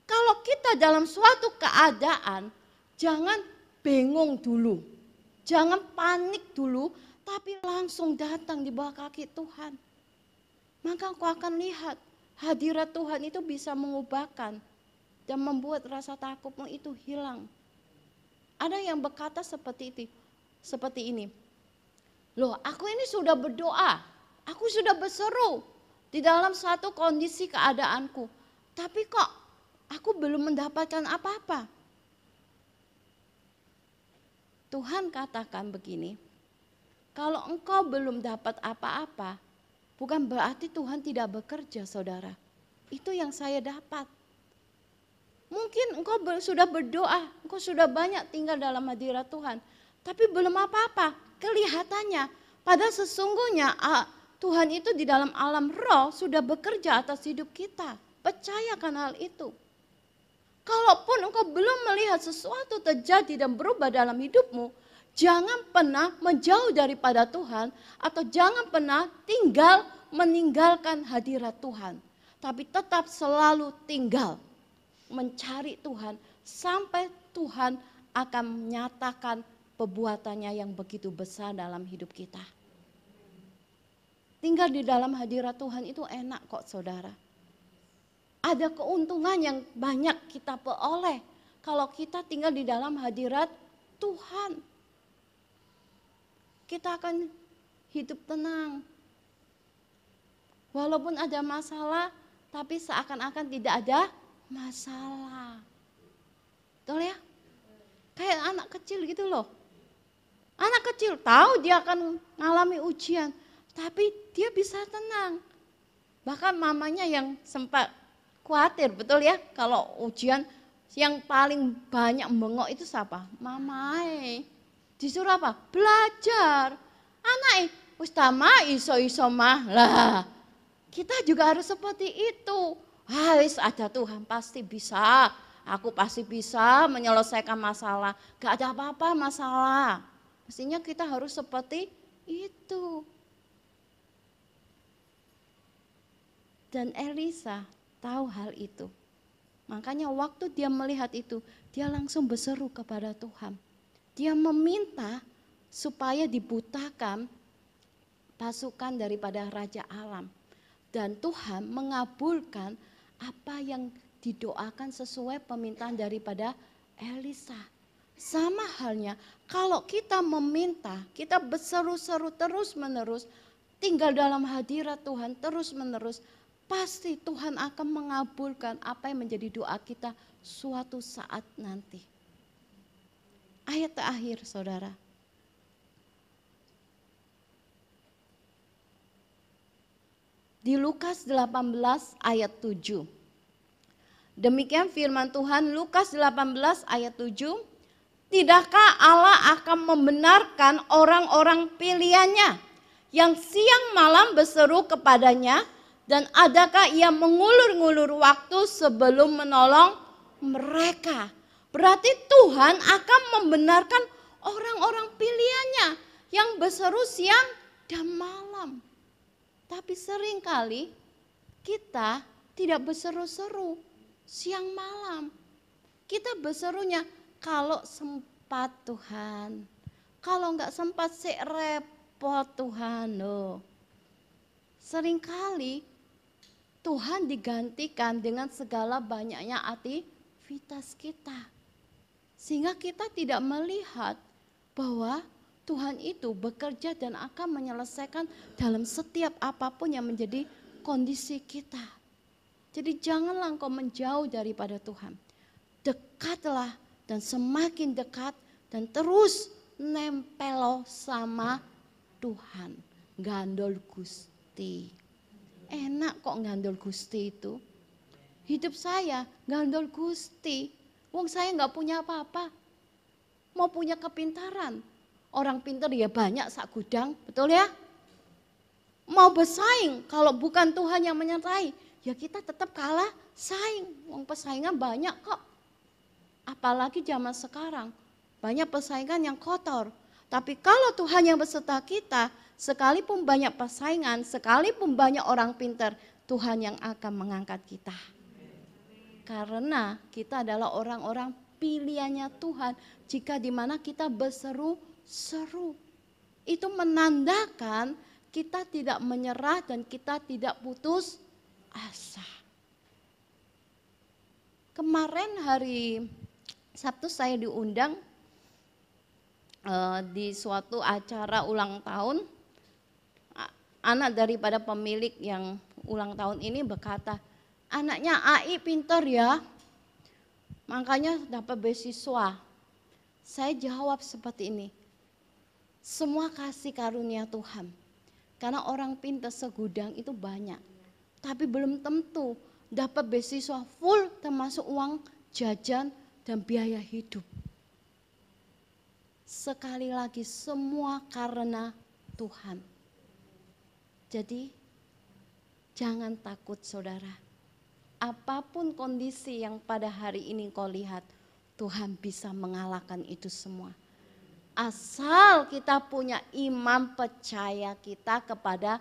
Kalau kita dalam suatu keadaan, jangan bingung dulu. Jangan panik dulu, tapi langsung datang di bawah kaki Tuhan. Maka kau akan lihat hadirat Tuhan itu bisa mengubahkan dan membuat rasa takutmu itu hilang. Ada yang berkata seperti ini. Loh, aku ini sudah berdoa, aku sudah berseru di dalam satu kondisi keadaanku. Tapi kok aku belum mendapatkan apa-apa. Tuhan katakan begini, kalau engkau belum dapat apa-apa, bukan berarti Tuhan tidak bekerja, saudara. Itu yang saya dapat. Mungkin engkau sudah berdoa, engkau sudah banyak tinggal dalam hadirat Tuhan, tapi belum apa-apa. Kelihatannya, padahal sesungguhnya Tuhan itu di dalam alam roh sudah bekerja atas hidup kita. Percayakan hal itu. Kalaupun engkau belum melihat melihat sesuatu terjadi dan berubah dalam hidupmu, jangan pernah menjauh daripada Tuhan atau jangan pernah meninggalkan hadirat Tuhan. Tapi tetap selalu tinggal mencari Tuhan sampai Tuhan akan menyatakan perbuatannya yang begitu besar dalam hidup kita. Tinggal di dalam hadirat Tuhan itu enak kok saudara. Ada keuntungan yang banyak kita peroleh kalau kita tinggal di dalam hadirat Tuhan. Kita akan hidup tenang. Walaupun ada masalah, tapi seakan-akan tidak ada masalah. Betul ya? Kayak anak kecil gitu loh. Anak kecil tahu dia akan mengalami ujian, tapi dia bisa tenang. Bahkan mamanya yang sempat khawatir, betul ya? Kalau ujian yang paling banyak bengok itu siapa? Mamai. Disuruh apa? Belajar. Anak wis tama iso-iso mah. Lah, kita juga harus seperti itu. Wis ada Tuhan pasti bisa. Aku pasti bisa menyelesaikan masalah. Gak ada apa-apa masalah. Mestinya kita harus seperti itu. Dan Elisa tahu hal itu. Makanya waktu dia melihat itu, dia langsung berseru kepada Tuhan. Dia meminta supaya dibutakan pasukan daripada Raja Aram. Dan Tuhan mengabulkan apa yang didoakan sesuai permintaan daripada Elisa. Sama halnya kalau kita meminta, kita berseru-seru terus-menerus, tinggal dalam hadirat Tuhan terus-menerus, pasti Tuhan akan mengabulkan apa yang menjadi doa kita suatu saat nanti. Ayat terakhir saudara. Di Lukas 18 ayat 7. Demikian firman Tuhan Lukas 18 ayat 7. Tidakkah Allah akan membenarkan orang-orang pilihannya yang siang malam berseru kepadanya? Dan adakah ia mengulur-ngulur waktu sebelum menolong mereka? Berarti Tuhan akan membenarkan orang-orang pilihannya yang berseru siang dan malam. Tapi seringkali kita tidak berseru-seru siang malam. Kita berserunya kalau sempat Tuhan. Kalau enggak sempat sih repot Tuhan loh. Seringkali Tuhan digantikan dengan segala banyaknya aktivitas kita. Sehingga kita tidak melihat bahwa Tuhan itu bekerja dan akan menyelesaikan dalam setiap apapun yang menjadi kondisi kita. Jadi janganlah engkau menjauh daripada Tuhan. Dekatlah dan semakin dekat dan terus nempel sama Tuhan. Gandol Gusti. Enak kok gandol Gusti itu. Hidup saya gandol Gusti. Wong saya gak punya apa-apa. Mau punya kepintaran. Orang pintar ya banyak sak gudang, betul ya? Mau bersaing kalau bukan Tuhan yang menyertai, ya kita tetap kalah saing. Wong persaingan banyak kok. Apalagi zaman sekarang, banyak persaingan yang kotor. Tapi kalau Tuhan yang beserta kita, sekalipun banyak persaingan, sekalipun banyak orang pintar, Tuhan yang akan mengangkat kita. Karena kita adalah orang-orang pilihannya Tuhan. Jika di mana kita berseru-seru, itu menandakan kita tidak menyerah dan kita tidak putus asa. Kemarin hari Sabtu saya diundang di suatu acara ulang tahun. Anak daripada pemilik yang ulang tahun ini berkata, anaknya AI pintar ya, makanya dapat beasiswa. Saya jawab seperti ini, semua kasih karunia Tuhan. Karena orang pintar segudang itu banyak, tapi belum tentu dapat beasiswa full termasuk uang jajan dan biaya hidup. Sekali lagi semua karena Tuhan. Jadi jangan takut saudara. Apapun kondisi yang pada hari ini kau lihat, Tuhan bisa mengalahkan itu semua. Asal kita punya iman percaya kita kepada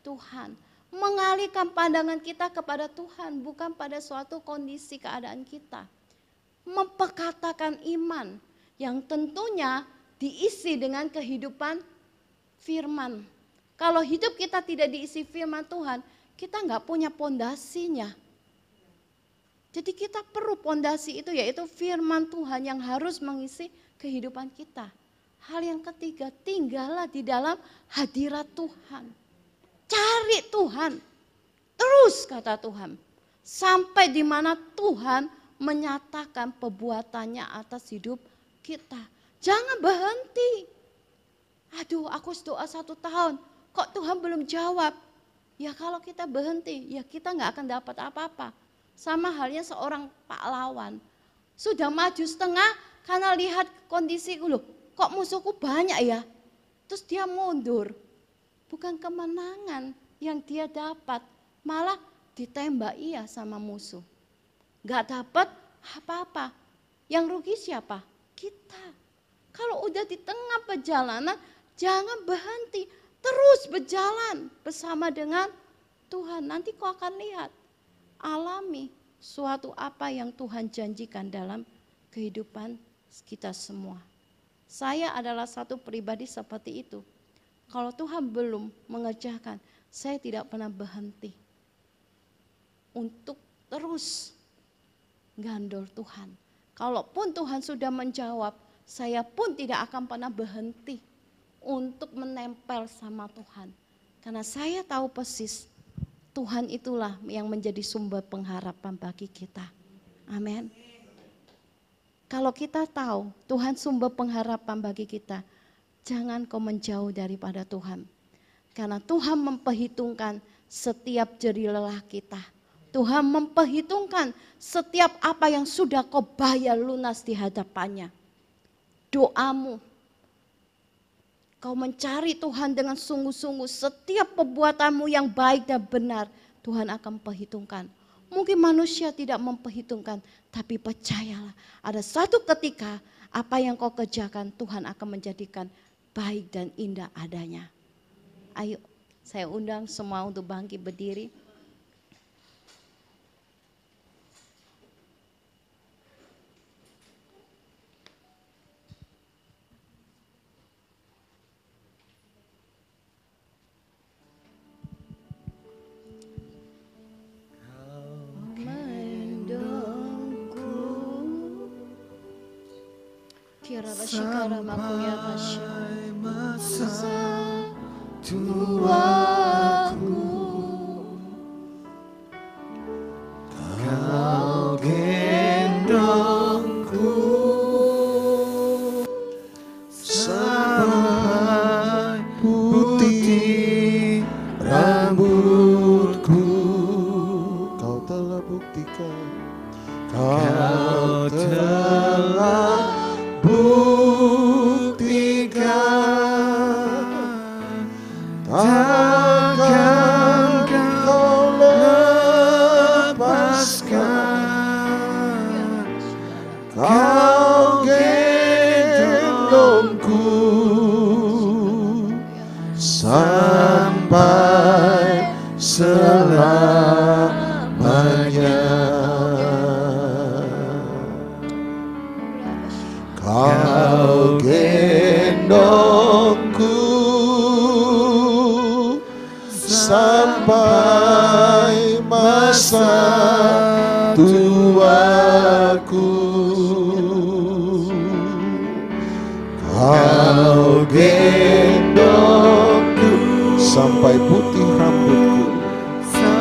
Tuhan. Mengalihkan pandangan kita kepada Tuhan, bukan pada suatu kondisi keadaan kita. Memperkatakan iman yang tentunya diisi dengan kehidupan firman. Kalau hidup kita tidak diisi firman Tuhan, kita nggak punya pondasinya. Jadi kita perlu pondasi itu, yaitu firman Tuhan yang harus mengisi kehidupan kita. Hal yang ketiga, tinggallah di dalam hadirat Tuhan. Cari Tuhan, terus kata Tuhan. Sampai di mana Tuhan menyatakan perbuatannya atas hidup kita. Jangan berhenti. Aduh, aku doa 1 tahun, kok Tuhan belum jawab? Ya kalau kita berhenti, ya kita nggak akan dapat apa-apa. Sama halnya seorang pahlawan. Sudah maju setengah karena lihat kondisi loh, kok musuhku banyak ya? Terus dia mundur. Bukan kemenangan yang dia dapat, malah ditembak ia sama musuh. Gak dapat apa-apa. Yang rugi siapa? Kita. Kalau udah di tengah perjalanan, jangan berhenti. Terus berjalan bersama dengan Tuhan. Nanti kau akan lihat, alami suatu apa yang Tuhan janjikan dalam kehidupan kita semua. Saya adalah satu pribadi seperti itu. Kalau Tuhan belum mengerjakan, saya tidak pernah berhenti untuk terus gandol Tuhan. Kalaupun Tuhan sudah menjawab, saya pun tidak akan pernah berhenti untuk menempel sama Tuhan. Karena saya tahu persis Tuhan itulah yang menjadi sumber pengharapan bagi kita. Amin. Kalau kita tahu Tuhan sumber pengharapan bagi kita, jangan kau menjauh daripada Tuhan. Karena Tuhan memperhitungkan setiap jerih lelah kita. Tuhan memperhitungkan setiap apa yang sudah kau bayar lunas di hadapannya. Doamu, kau mencari Tuhan dengan sungguh-sungguh, setiap perbuatanmu yang baik dan benar, Tuhan akan perhitungkan. Mungkin manusia tidak memperhitungkan, tapi percayalah, ada satu ketika apa yang kau kerjakan Tuhan akan menjadikan baik dan indah adanya. Ayo, saya undang semua untuk bangkit berdiri. Sampai masa Tuaku, Kau gendongku sampai putih rambutku. Kau telah buktikan, Kau telah buktikan, takkan kau lepaskan. Kau gendongku sampai selamanya. Kau gendongku sampai masa tuaku. Kau gendongku sampai putih rambutku,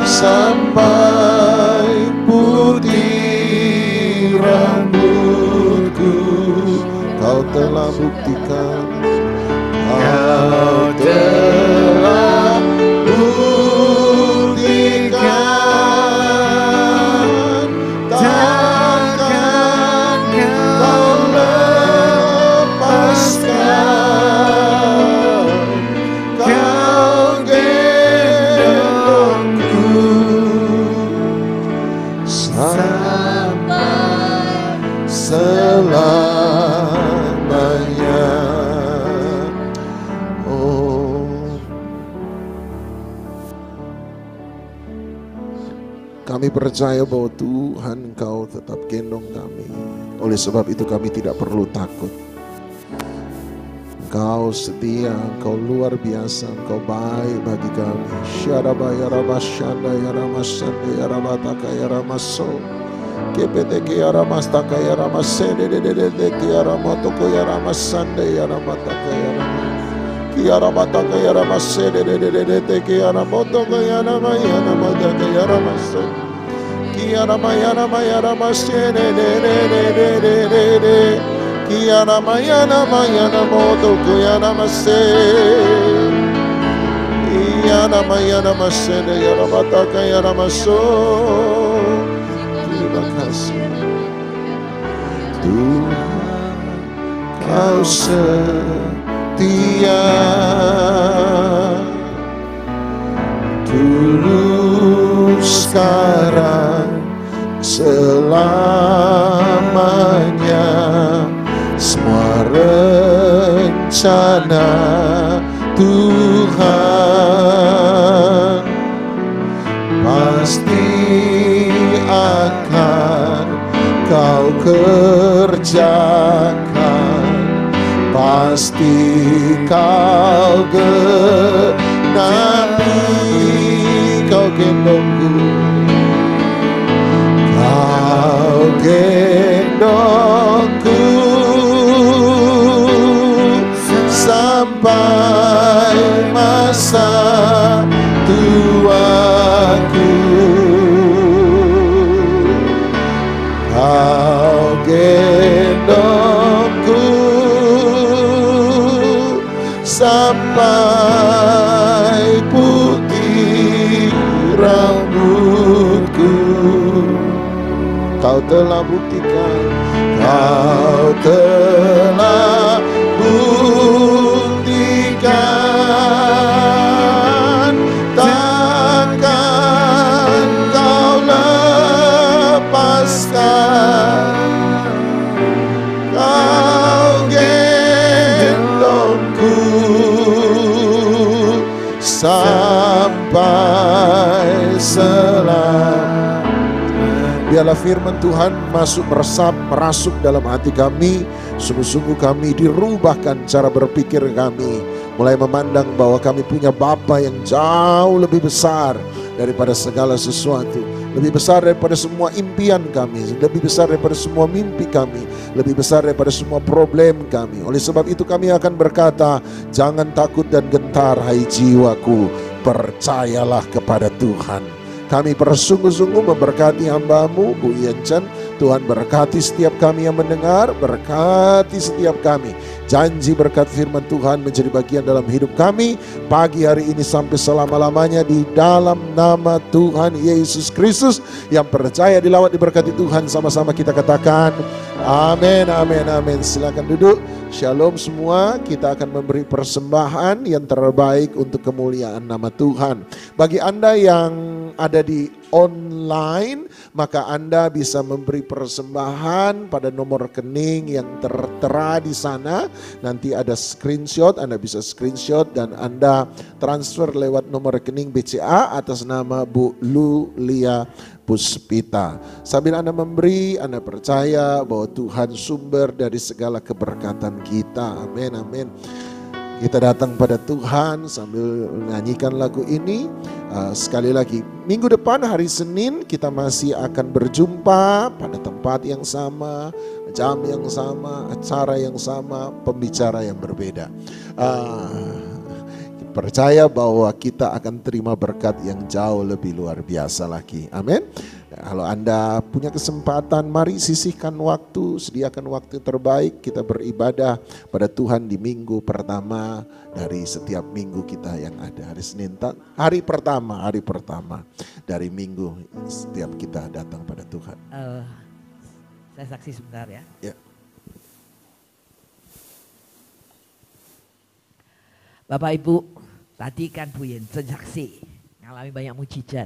sampai putih rambutku. Kau telah buktikan, Kau telah buktikan, takkan kau lepaskan. Kau gendongku sampai selamanya. Oh, kami percaya bahwa Tuhan Engkau tetap gendong kami. Oleh sebab itu kami tidak perlu takut. Engkau setia, Engkau luar biasa, Engkau baik bagi kami. Syaraba ya rabashanda ya ramasande ya rabataka ya ramaso. Kepeteke ya ramastaka ya ramasende de ya ramatoko ya ramasande ya ramataka ya ramas. Ki ya ramataka ya ramasende de ya ramotoko ya ramataka ya ramaso. Ki ya ramayana masende de. Kiana mayana moto kuyana mase. Iyana mayana masene yana mataka yana maso. Terima kasih Tuhan, Kau setia, dulu sekarang selamanya. Semua rencana Tuhan pasti akan Kau kerjakan, pasti Kau genapi. Kau gendongku, Kau gendongku sampai masa tuaku. Kau gendongku sampai putih rambutku. Kau telah buktikan, Kau telah buktikan, takkan Kau lepaskan. Kau gendongku sampai selamanya. Biarlah firman Tuhan masuk merasuk dalam hati kami. Sungguh-sungguh kami dirubahkan cara berpikir kami. Mulai memandang bahwa kami punya Bapa yang jauh lebih besar daripada segala sesuatu. Lebih besar daripada semua impian kami. Lebih besar daripada semua mimpi kami. Lebih besar daripada semua problem kami. Oleh sebab itu kami akan berkata, jangan takut dan gentar hai jiwaku. Percayalah kepada Tuhan. Kami bersungguh-sungguh memberkati hamba-Mu, Bu Yenchan. Tuhan berkati setiap kami yang mendengar, berkati setiap kami. Janji berkat firman Tuhan menjadi bagian dalam hidup kami pagi hari ini sampai selama-lamanya di dalam nama Tuhan Yesus Kristus. Yang percaya dilawat diberkati Tuhan, sama-sama kita katakan amin, amin, amin. Silakan duduk. Shalom semua. Kita akan memberi persembahan yang terbaik untuk kemuliaan nama Tuhan. Bagi Anda yang ada di online, maka Anda bisa memberi persembahan pada nomor rekening yang tertera di sana. Nanti ada screenshot, Anda bisa screenshot dan Anda transfer lewat nomor rekening BCA atas nama Bu Lulia Puspita. Sambil Anda memberi, Anda percaya bahwa Tuhan sumber dari segala keberkatan kita. Amin, amin. Kita datang pada Tuhan sambil menyanyikan lagu ini. Sekali lagi, minggu depan hari Senin kita masih akan berjumpa pada tempat yang sama, jam yang sama, acara yang sama, pembicara yang berbeda. Percaya bahwa kita akan terima berkat yang jauh lebih luar biasa lagi. Amin. Kalau Anda punya kesempatan, mari sisihkan waktu, sediakan waktu terbaik. Kita beribadah pada Tuhan di minggu pertama dari setiap minggu kita yang ada. Hari Senin, hari pertama dari minggu setiap kita datang pada Tuhan. Saya saksi sebentar ya. Ya. Bapak Ibu, tadi kan Bu Yenchan saksi, ngalami banyak mujizat.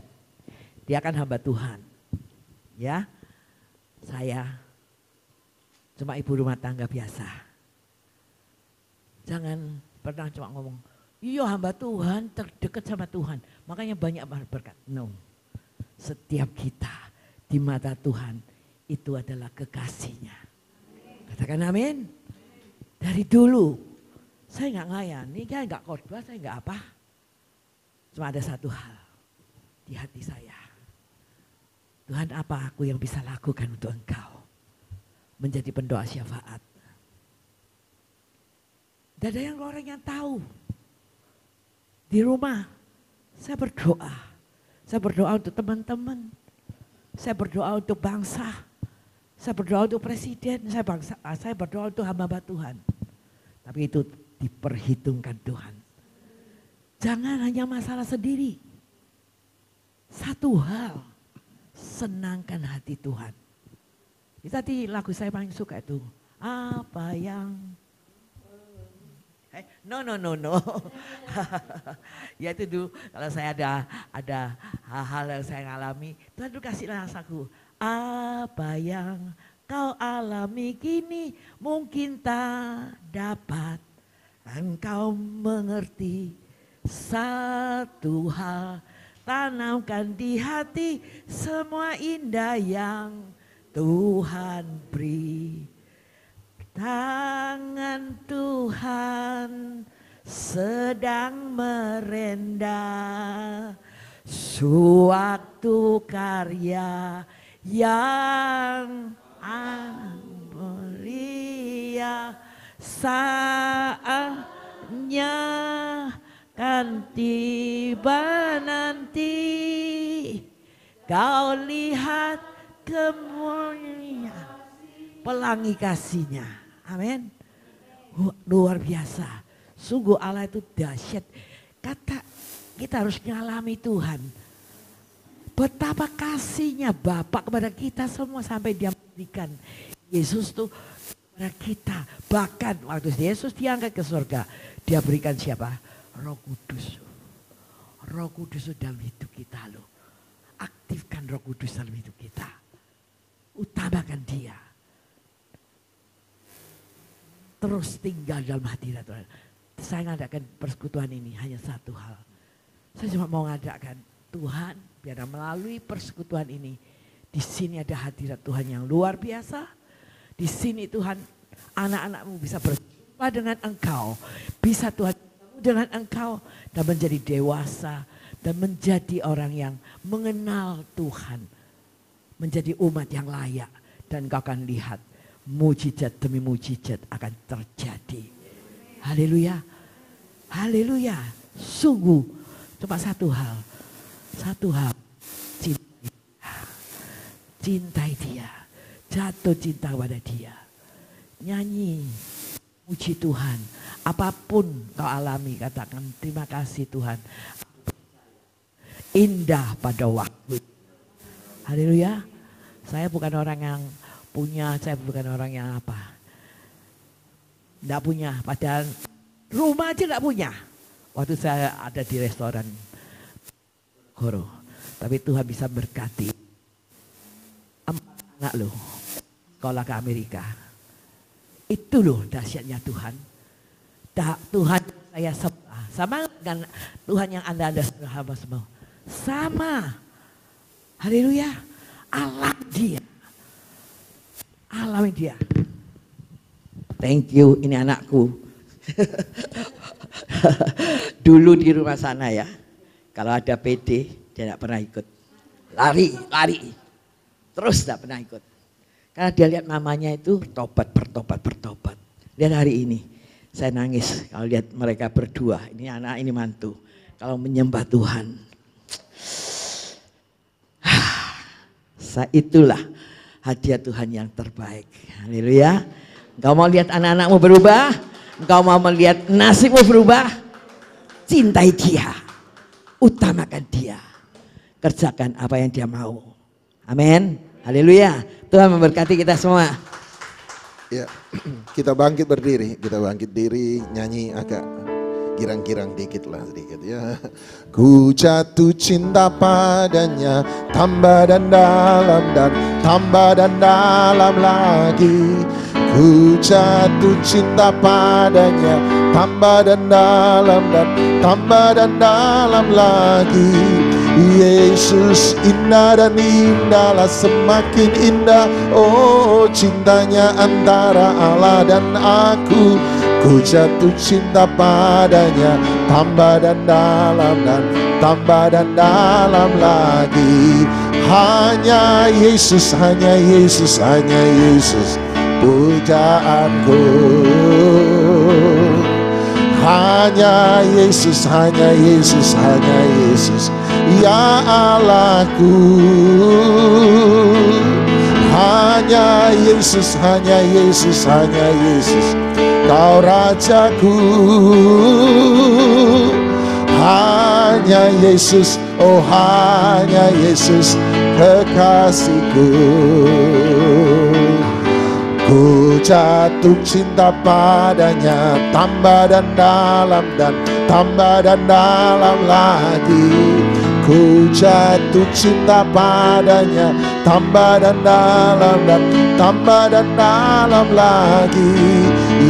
Dia kan hamba Tuhan. Ya, saya Cuma ibu rumah tangga biasa. Jangan pernah cuma ngomong, iya hamba Tuhan terdekat sama Tuhan. Makanya banyak berkat. No. Setiap kita di mata Tuhan itu adalah kekasihnya. Katakan amin. Dari dulu saya nggak ngayani, saya nggak khotbah, saya nggak apa. Cuma ada satu hal di hati saya. Tuhan, apa aku yang bisa lakukan untuk Engkau? Menjadi pendoa syafaat. Tidak ada yang orang yang tahu. Di rumah saya berdoa. Saya berdoa untuk teman-teman. Saya berdoa untuk bangsa. Saya berdoa untuk presiden. Saya berdoa untuk hamba Tuhan. Tapi itu diperhitungkan Tuhan. Jangan hanya masalah sendiri. Satu hal, senangkan hati Tuhan. Itu tadi lagu saya paling suka itu. Apa yang... No. Ya itu dulu kalau saya ada hal-hal yang saya alami. Tuhan dulu kasih rasaku. Apa yang kau alami kini mungkin tak dapat engkau mengerti. Satu hal, tanamkan di hati semua indah yang Tuhan beri. Tangan Tuhan sedang merendah, suatu karya yang mulia, saatnya kan tiba nanti, kau lihat kemuliaan pelangi kasihnya. Amin. Luar biasa. Sungguh Allah itu dahsyat. Kita harus mengalami Tuhan. Betapa kasihnya Bapa kepada kita semua sampai dia memberikan Yesus tuh kepada kita. Bahkan waktu Yesus diangkat ke surga, dia berikan siapa? Roh Kudus. Roh Kudus dalam hidup kita loh. Aktifkan Roh Kudus dalam hidup kita. Utamakan dia. Terus tinggal dalam hadirat Tuhan. Saya ngadakan persekutuan ini hanya satu hal. Saya cuma mau ngadakan Tuhan, biar melalui persekutuan ini, di sini ada hadirat Tuhan yang luar biasa. Di sini Tuhan, anak-anakmu bisa berjumpa dengan Engkau, bisa Tuhan dengan Engkau dan menjadi dewasa dan menjadi orang yang mengenal Tuhan, menjadi umat yang layak, dan Engkau akan lihat mujizat demi mujizat akan terjadi. Haleluya. Haleluya. Sungguh cuma satu hal. Cintai dia. Jatuh cinta kepada dia. Nyanyi. Puji Tuhan. Apapun kau alami, katakan terima kasih Tuhan. Indah pada waktu. Haleluya. Saya bukan orang yang saya bukan orang yang apa. Enggak punya, padahal rumah aja enggak punya. Waktu saya ada di restoran Goro. Tapi Tuhan bisa berkati 4 anak loh, sekolah ke Amerika. Itu loh dahsyatnya Tuhan. Tuhan saya sama dengan Tuhan yang Anda hamba semua. Sama. Haleluya. Allah dia. Alami dia. Thank you, ini anakku. Dulu di rumah sana ya, kalau ada PD dia tidak pernah ikut. Lari. Terus tidak pernah ikut. Karena dia lihat mamanya itu bertobat. Lihat hari ini, saya nangis kalau lihat mereka berdua, ini anak ini mantu. Kalau menyembah Tuhan. Itulah hadiah Tuhan yang terbaik. Haleluya. Engkau mau lihat anak-anakmu berubah? Engkau mau melihat nasibmu berubah? Cintai dia. Utamakan dia. Kerjakan apa yang dia mau. Amin. Haleluya. Tuhan memberkati kita semua. Ya, kita bangkit berdiri. Kita bangkit diri, nyanyi agak girang-girang dikit lah sedikit ya. Ku jatuh cinta padanya, tambah dan dalam lagi. Ku jatuh cinta padanya, tambah dan dalam dan tambah dan dalam lagi. Yesus indah dan indahlah, semakin indah. Oh, cintanya antara Allah dan aku. Ku jatuh cinta padanya, tambah dan dalam dan tambah dan dalam lagi. Hanya Yesus, hanya Yesus, hanya Yesus pujaanku. Hanya Yesus, hanya Yesus, hanya Yesus, ya Allahku. Hanya Yesus, hanya Yesus, hanya Yesus, Kau Rajaku. Hanya Yesus, oh hanya Yesus kekasihku. Ku jatuh cinta padanya, tambah dan dalam dan tambah dan dalam lagi. Ku jatuh cinta padanya, tambah dan dalam dan tambah dan dalam lagi.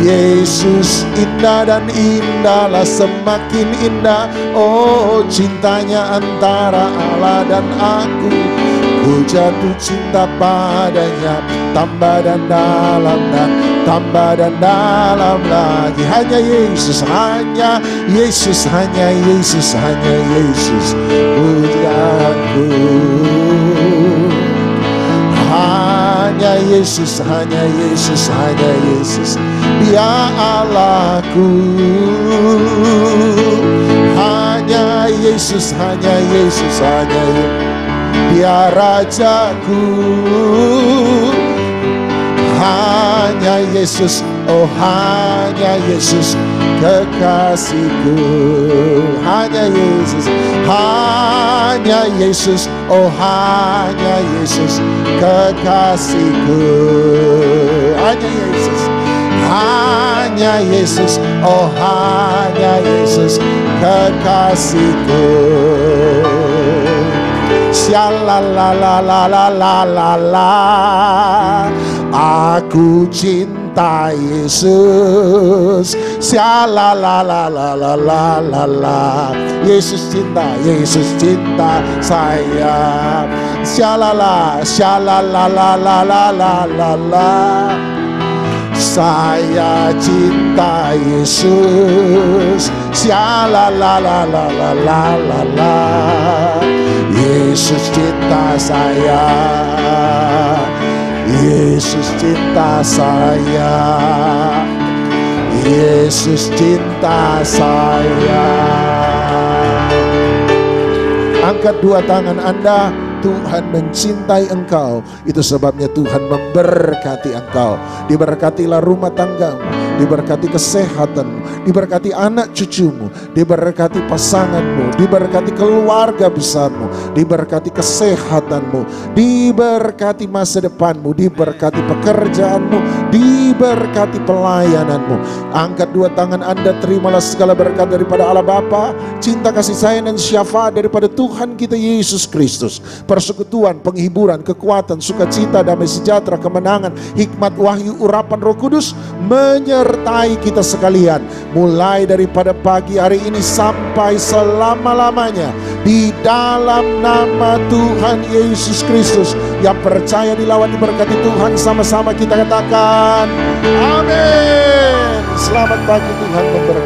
Yesus indah dan indahlah, semakin indah. Oh, cintanya antara Allah dan aku. Ku jatuh cinta padanya, tambah dan dalam dan tambah dan dalam lagi. Hanya Yesus, hanya Yesus, hanya Yesus, hanya Yesus pujaanku. Hanya Yesus, hanya Yesus, hanya Yesus, ya Allahku. Hanya Yesus, hanya Yesus, hanya Yesus, ya Rajaku. Hanya Yesus, oh hanya Yesus kekasihku. Hanya Yesus, hanya Yesus, oh hanya Yesus kekasihku. Hanya Yesus, hanya Yesus, oh hanya Yesus kekasihku. Shalalalalalalalala, aku cinta Yesus. Shalalalalalalalala, Yesus cinta saya. Shalalalalalalalala, saya cinta Yesus. Shalalalalalalalala, Yesus cinta saya. Yesus cinta saya. Yesus cinta saya. Angkat dua tangan Anda. Tuhan mencintai engkau. Itu sebabnya Tuhan memberkati engkau. Diberkatilah rumah tanggamu, diberkati kesehatanmu, diberkati anak cucumu, diberkati pasanganmu, diberkati keluarga besarmu, diberkati kesehatanmu, diberkati masa depanmu, diberkati pekerjaanmu, diberkati pelayananmu. Angkat dua tangan Anda, terimalah segala berkat daripada Allah Bapa, cinta kasih sayang dan syafaat daripada Tuhan kita Yesus Kristus, persekutuan, penghiburan, kekuatan, sukacita, damai sejahtera, kemenangan, hikmat, wahyu, urapan Roh Kudus menyertai kita sekalian, mulai daripada pagi hari ini sampai selama-lamanya. Di dalam nama Tuhan Yesus Kristus, yang percaya dilawan diberkati Tuhan, sama-sama kita katakan amin. Selamat pagi, Tuhan memberkati.